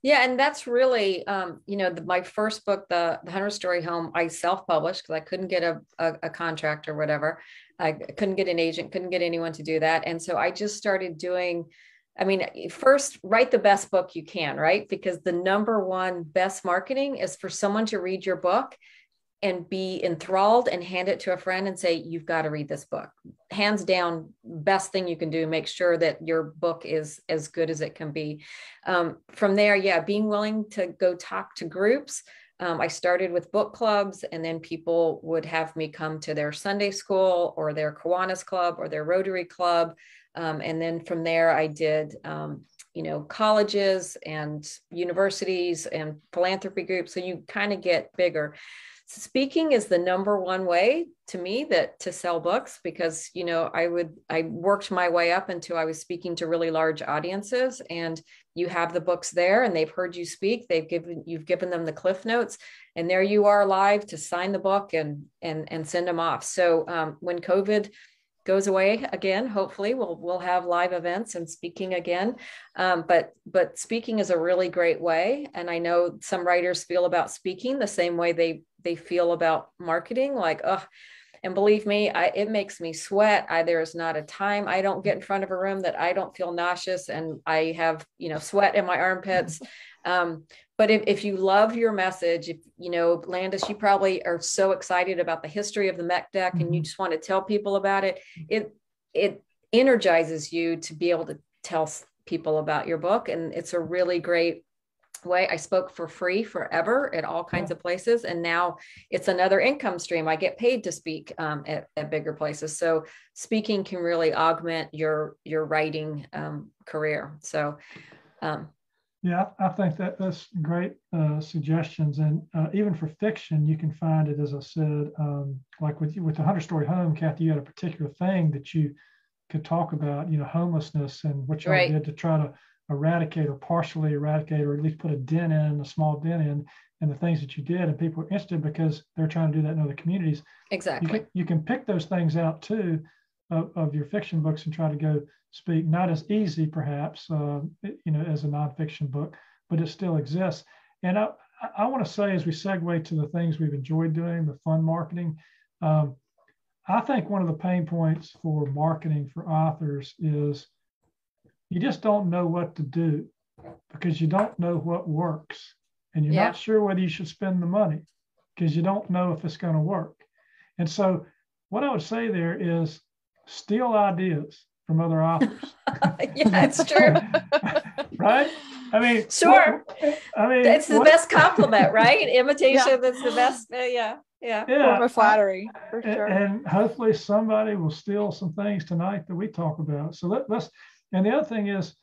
Yeah, and that's really, my first book, the 100-Story Home, I self-published because I couldn't get a contract or whatever. I couldn't get an agent, couldn't get anyone to do that. And so I just started doing, first, write the best book you can, right? Because the number one best marketing is for someone to read your book and be enthralled and hand it to a friend and say, you've got to read this book. Hands down, best thing you can do, make sure that your book is as good as it can be. From there, being willing to go talk to groups. I started with book clubs, and then people would have me come to their Sunday school or their Kiwanis Club or their Rotary Club. And then from there, I did, colleges and universities and philanthropy groups. So you kind of get bigger. Speaking is the number one way to me to sell books, because, I worked my way up until I was speaking to really large audiences, and you have the books there and they've heard you speak. You've given them the cliff notes, and there you are live to sign the book and send them off. So when COVID goes away again, hopefully we'll have live events and speaking again. But speaking is a really great way. And I know some writers feel about speaking the same way they feel about marketing, like, oh, and believe me, it makes me sweat. There is not a time I don't get in front of a room that I don't feel nauseous and I have, sweat in my armpits. But if you love your message, Landis, you probably are so excited about the history of the MEC deck, and you just want to tell people about it. It energizes you to be able to tell people about your book. And it's a really great way. I spoke for free forever at all kinds of places. And now it's another income stream. I get paid to speak at bigger places. So speaking can really augment your writing career. So yeah, I think that's great suggestions. And even for fiction, you can find it, as I said, like with the 100-Story Home, Kathy, you had a particular thing that you could talk about, homelessness and what y'all did to try to eradicate or partially eradicate, or at least put a small dent in, and the things that you did. And people are interested because they're trying to do that in other communities. Exactly. You can pick those things out too of your fiction books and try to go speak. Not as easy, perhaps, as a nonfiction book, but it still exists. And I want to say, as we segue to the things we've enjoyed doing, the fun marketing, I think one of the pain points for marketing for authors is you just don't know what to do because you don't know what works. And you're not sure whether you should spend the money because you don't know if it's going to work. And so what I would say there is steal ideas from other authors. Yeah, it's true. Right? I mean, sure. It's the best compliment, right? Imitation is the best. Yeah. Form of flattery, for sure. And hopefully somebody will steal some things tonight that we talk about. So let's. And the other thing is,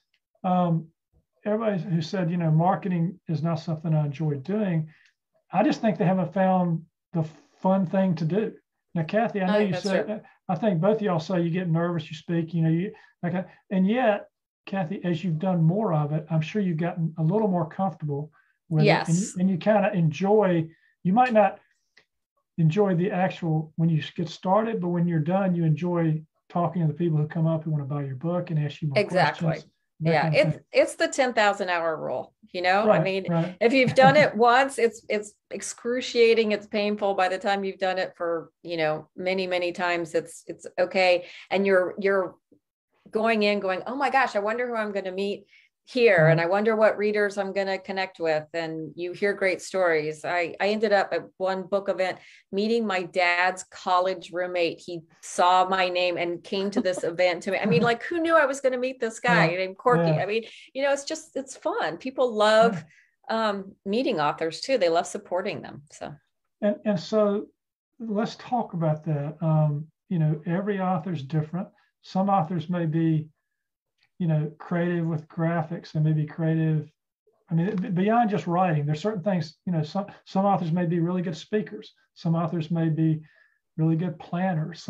everybody who said, marketing is not something I enjoy doing. I just think they haven't found the fun thing to do. Now, Kathy, I know you said, true. I think both of y'all say you get nervous, you speak, and yet, Kathy, as you've done more of it, I'm sure you've gotten a little more comfortable with it. And you kind of enjoy, you might not enjoy the actual, when you get started, but when you're done, you enjoy talking to the people who come up who want to buy your book and ask you more questions. Yeah, it's the 10,000 hour rule, Right, I mean, if you've done it once, it's excruciating, it's painful. By the time you've done it for, many, many times, it's okay. And you're going in going, oh my gosh, I wonder who I'm going to meet here. And I wonder what readers I'm going to connect with. And you hear great stories. I ended up at one book event meeting my dad's college roommate. He saw my name and came to this event to me. I mean, like, who knew I was going to meet this guy named Corky? I mean, it's fun. People love meeting authors too. They love supporting them. So, and so let's talk about that. Every author's different. Some authors may be creative with graphics, and maybe creative. I mean, beyond just writing, there's certain things, some authors may be really good speakers. Some authors may be really good planners.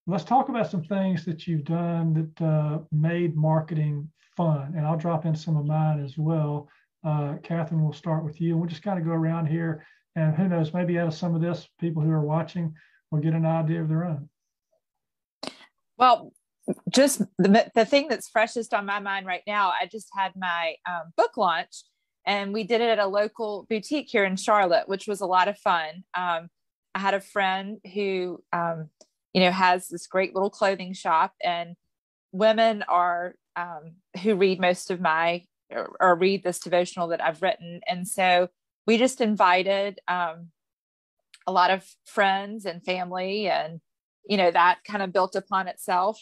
Let's talk about some things that you've done that made marketing fun. And I'll drop in some of mine as well. Catherine, we'll start with you. We'll just kind of go around here, and who knows, maybe out of some of this, people who are watching will get an idea of their own. Well, just the thing that's freshest on my mind right now, I just had my book launch, and we did it at a local boutique here in Charlotte, which was a lot of fun. I had a friend who, has this great little clothing shop, and women are who read most of my or read this devotional that I've written. And so we just invited a lot of friends and family, and that kind of built upon itself.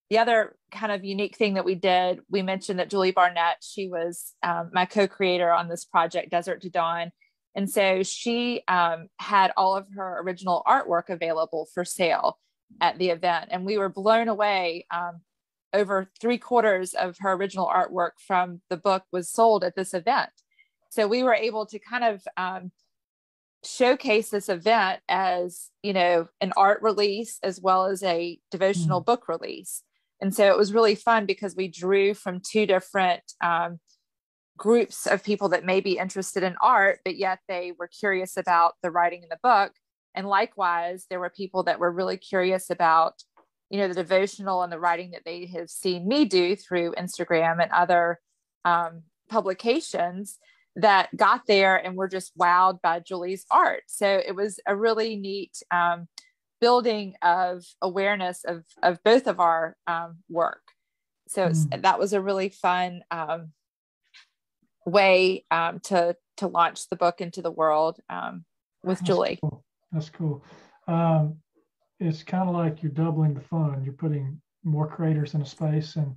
The other kind of unique thing that we did, we mentioned that Julie Barnett, she was my co-creator on this project, Desert to Dawn. And so she had all of her original artwork available for sale at the event. And we were blown away. Over 3/4 of her original artwork from the book was sold at this event. So we were able to kind of showcase this event as, an art release as well as a devotional book release. And so it was really fun because we drew from two different groups of people that may be interested in art, but yet they were curious about the writing in the book. And likewise, there were people that were really curious about, the devotional and the writing that they have seen me do through Instagram and other publications, that got there and were just wowed by Julie's art. So it was a really neat building of awareness of both of our work. So that was a really fun way to launch the book into the world with Julie. Cool. That's cool. It's kind of like you're doubling the fun. You're putting more creators in a space, and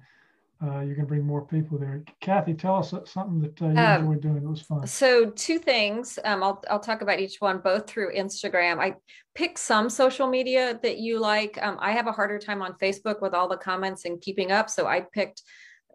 you can bring more people there. Kathy, tell us something that you enjoyed doing that was fun. So two things. I'll talk about each one, both through Instagram. I pick some social media that you like. I have a harder time on Facebook with all the comments and keeping up. So I picked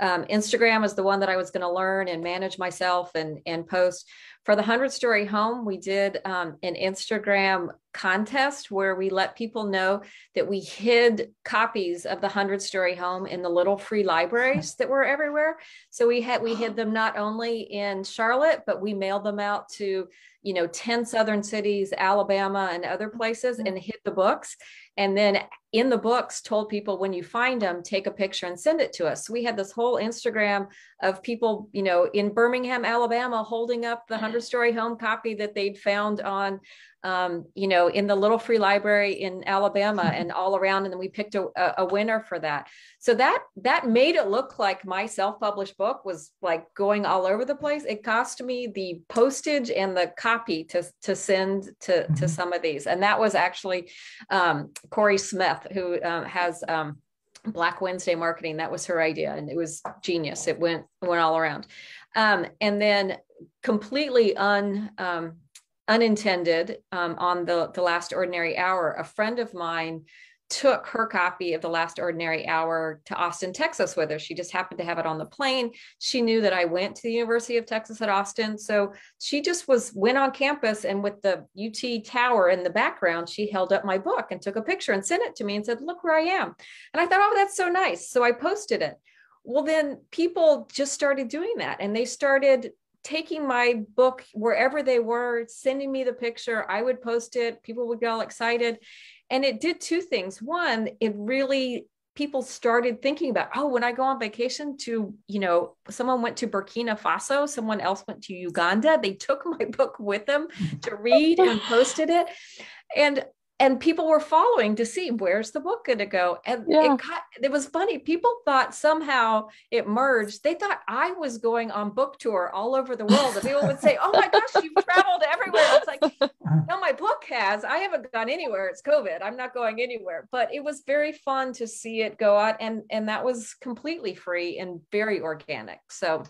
Instagram as the one that I was going to learn and manage myself and post. For the 100-story home, we did an Instagram contest where we let people know that we hid copies of the 100-story home in the little free libraries that were everywhere. So we hid them not only in Charlotte, but we mailed them out to 10 southern cities, Alabama, and other places, and hid the books. And then in the books told people, when you find them, take a picture and send it to us. So we had this whole Instagram of people, in Birmingham, Alabama, holding up the 100-story home copy that they'd found on, in the little free library in Alabama and all around. And then we picked a winner for that. So that made it look like my self-published book was like going all over the place. It cost me the postage and the copy to send to some of these. And that was actually Corey Smith, who has Black Wednesday Marketing. That was her idea, and it was genius. It went all around. And then completely unintended, on the Last Ordinary Hour, a friend of mine took her copy of The Last Ordinary Hour to Austin, Texas with her. She just happened to have it on the plane. She knew that I went to the University of Texas at Austin. So she just went on campus, and with the UT tower in the background, she held up my book and took a picture and sent it to me and said, "Look where I am." And I thought, oh, that's so nice. So I posted it. Well, then people just started doing that, and they started taking my book wherever they were, sending me the picture. I would post it. People would get all excited. And it did two things. One, people started thinking about, oh, when I go on vacation to, someone went to Burkina Faso, someone else went to Uganda. They took my book with them to read and posted it. And people were following to see, where's the book going to go? And it was funny. People thought somehow it merged. They thought I was going on book tour all over the world. And people would say, oh my gosh, you've traveled everywhere. It's like, no, my book has. I haven't gone anywhere. It's COVID. I'm not going anywhere. But it was very fun to see it go out. And that was completely free and very organic. So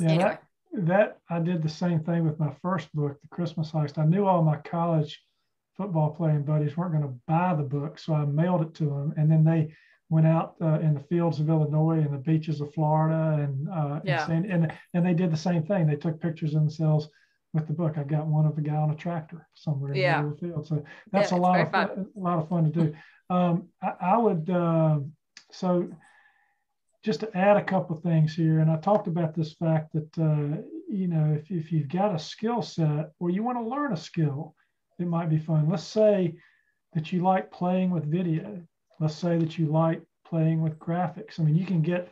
anyway. That I did the same thing with my first book, The Christmas Heist. I knew all my college football playing buddies weren't going to buy the book, so I mailed it to them, and then they went out in the fields of Illinois and the beaches of Florida, and they did the same thing. They took pictures of themselves with the book. I got one of the guy on a tractor somewhere in the middle of the field, so that's a lot of fun to do. I would so just to add a couple of things here, and I talked about this fact that if you've got a skill set or you want to learn a skill, it might be fun. Let's say that you like playing with video. Let's say that you like playing with graphics. I mean, you can get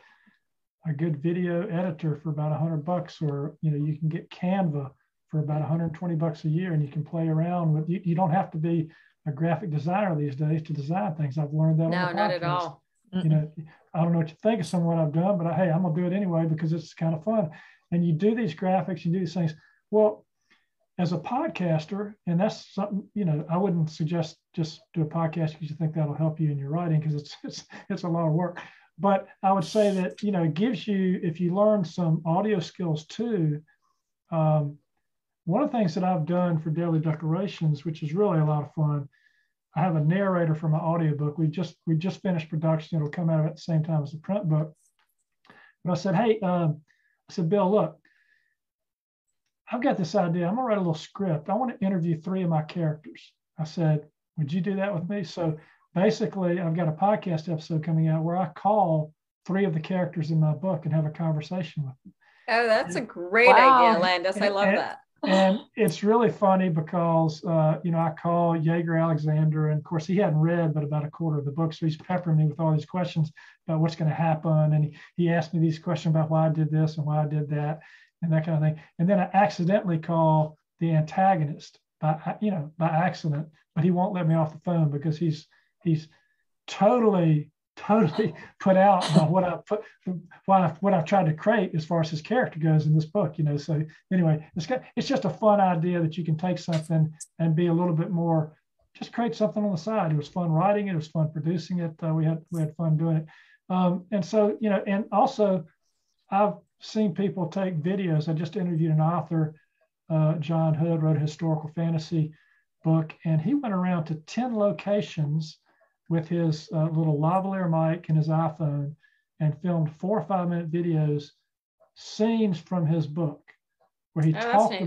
a good video editor for about $100, or you can get Canva for about $120 a year, and you can play around with. You don't have to be a graphic designer these days to design things. I've learned that. No, not at all. I don't know what you think of some of what I've done, but hey, I'm gonna do it anyway because it's kind of fun. And you do these graphics, you do these things. Well, as a podcaster, and that's something, I wouldn't suggest just do a podcast because you think that'll help you in your writing, because it's a lot of work. But I would say that, it gives you, if you learn some audio skills too, one of the things that I've done for Daily Declarations, which is really a lot of fun, I have a narrator for my audiobook. We just finished production. It'll come out at the same time as the print book. But I said, hey, Bill, look, I've got this idea. I'm gonna write a little script. I want to interview 3 of my characters. I said, would you do that with me? So basically, I've got a podcast episode coming out where I call 3 of the characters in my book and have a conversation with them. Oh, that's a great idea, Landis. I love that. And it's really funny because, I call Jaeger Alexander, and of course he hadn't read but about a quarter of the book. So he's peppering me with all these questions about what's going to happen. And he asked me these questions about why I did this and why I did that and that kind of thing. And then I accidentally call the antagonist by accident, but he won't let me off the phone because he's totally put out by what I've tried to create as far as his character goes in this book, So anyway, it's just a fun idea that you can take something and be a little bit more, just create something on the side. It was fun writing it. It was fun producing it. We had fun doing it. And so, and also I've seen people take videos. I just interviewed an author, John Hood, wrote a historical fantasy book, and he went around to 10 locations with his little lavalier mic and his iPhone and filmed 4 or 5 minute videos, scenes from his book where he talked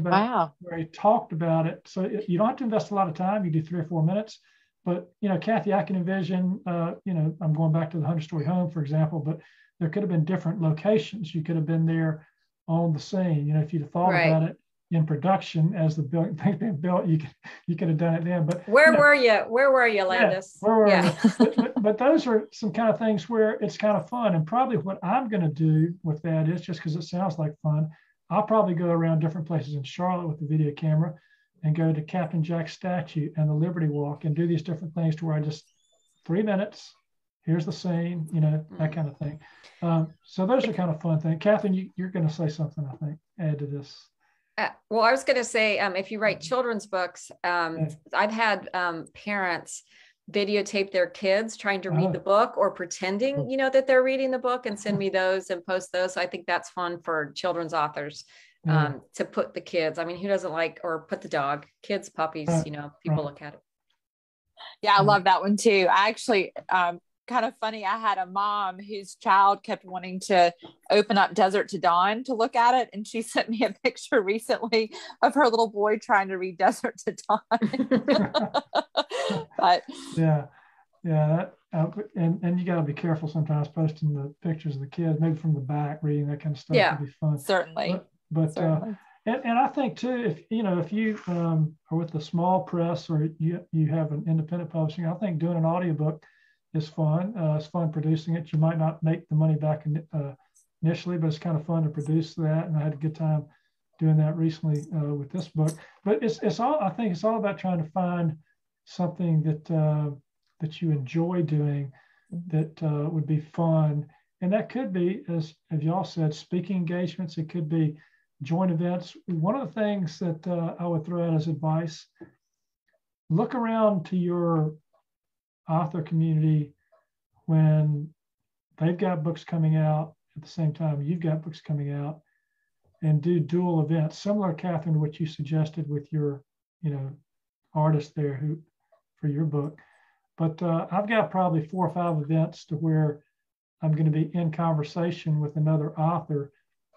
about it. So you don't have to invest a lot of time. You do 3 or 4 minutes. But, Kathy, I can envision, I'm going back to the 100-story home, for example, but there could have been different locations. You could have been there on the scene. If you'd have thought about it in production as the thing being built, you could have done it then. But where were you, Landis? But those are some kind of things where it's kind of fun. And probably what I'm going to do with that is, just because it sounds like fun, I'll probably go around different places in Charlotte with the video camera and go to Captain Jack's statue and the Liberty Walk and do these different things to where I just 3 minutes, here's the scene, that kind of thing. So those are kind of fun things. Catherine, you're going to say something, I think, add to this. Well, I was going to say, if you write children's books, I've had parents videotape their kids trying to read the book or pretending, that they're reading the book and send me those and post those. So I think that's fun for children's authors. To put the kids, who doesn't like, or put the dog, kids, puppies, people look at it. Yeah, I love that one too. I actually, kind of funny, I had a mom whose child kept wanting to open up Desert to Dawn to look at it. And she sent me a picture recently of her little boy trying to read Desert to Dawn. But and you got to be careful sometimes posting the pictures of the kids, maybe from the back, reading that kind of stuff. Would be fun. Certainly. But and I think too, if you are with a small press or you have an independent publishing, I think doing an audiobook is fun. It's fun producing it. You might not make the money back initially, but it's kind of fun to produce that. And I had a good time doing that recently with this book. But I think it's all about trying to find something that you enjoy doing that would be fun. And that could be, as y'all said, speaking engagements. It could be joint events. One of the things that I would throw out as advice, look around to your author community when they've got books coming out at the same time you've got books coming out, and do dual events, similar, Catherine, to what you suggested with your artist there for your book. But I've got probably 4 or 5 events to where I'm going to be in conversation with another author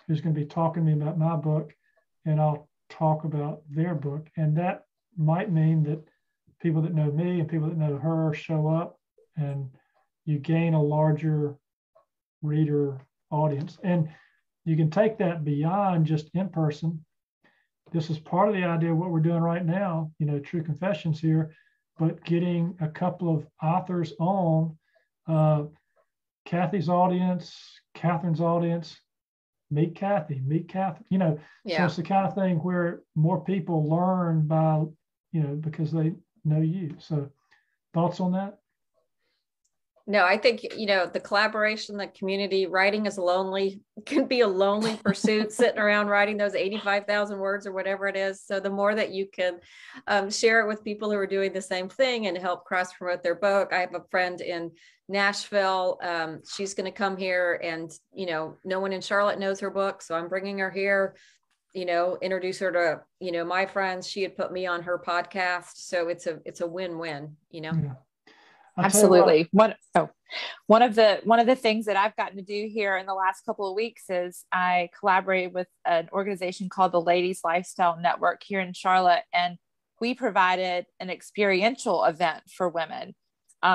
who's going to be talking to me about my book, and I'll talk about their book. And that might mean that people that know me and people that know her show up, and you gain a larger reader audience. And you can take that beyond just in person. This is part of the idea of what we're doing right now, True Confessions here, but getting a couple of authors on, Kathy's audience, Catherine's audience, meet Kathy. So it's the kind of thing where more people learn by, because they know you. So thoughts on that? No, I think, the collaboration, the community, writing can be a lonely pursuit, sitting around writing those 85,000 words or whatever it is. So the more that you can share it with people who are doing the same thing and help cross promote their book. I have a friend in Nashville. She's going to come here, and, no one in Charlotte knows her book. So I'm bringing her here, introduce her to, my friends. She had put me on her podcast. So it's a win-win, Yeah. Absolutely. One of the things that I've gotten to do here in the last couple of weeks is I collaborated with an organization called the Ladies Lifestyle Network here in Charlotte, and we provided an experiential event for women.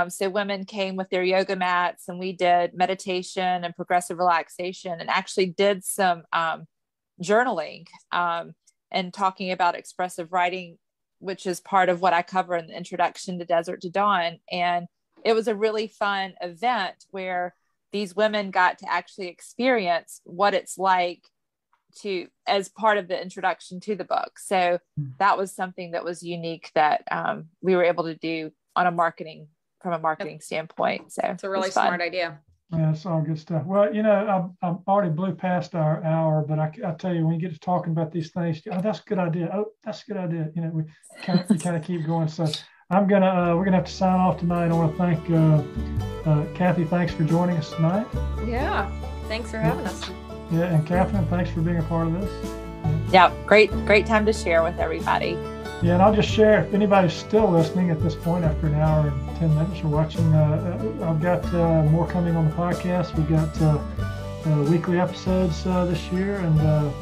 So women came with their yoga mats, and we did meditation and progressive relaxation, and actually did some journaling and talking about expressive writing, which is part of what I cover in the introduction to Desert to Dawn. And it was a really fun event where these women got to actually experience what it's like as part of the introduction to the book. So that was something that was unique that we were able to do from a marketing standpoint. So it's a really smart idea. Yeah, it's all good stuff. Well, I'm already blew past our hour, but I tell you, when you get to talking about these things, that's a good idea. Oh, that's a good idea. We kind of keep going. So we're gonna have to sign off tonight. I want to thank Kathy. Thanks for joining us tonight. Yeah, thanks for having us. Yeah, and Catherine, thanks for being a part of this. Yeah, great time to share with everybody. Yeah, and I'll just share, if anybody's still listening at this point after an hour and 10 minutes or watching, I've got more coming on the podcast. We've got weekly episodes this year, and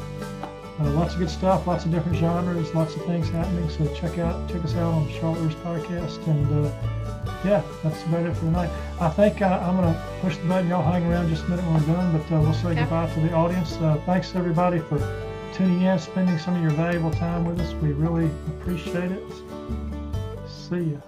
lots of good stuff, lots of different genres, lots of things happening. So check us out on the Charlotte Rose podcast. And yeah, that's about it for tonight. I think I'm going to push the button. Y'all hang around just a minute when we're done, but we'll say goodbye to the audience. Thanks everybody for tuning in, spending some of your valuable time with us. We really appreciate it. See ya.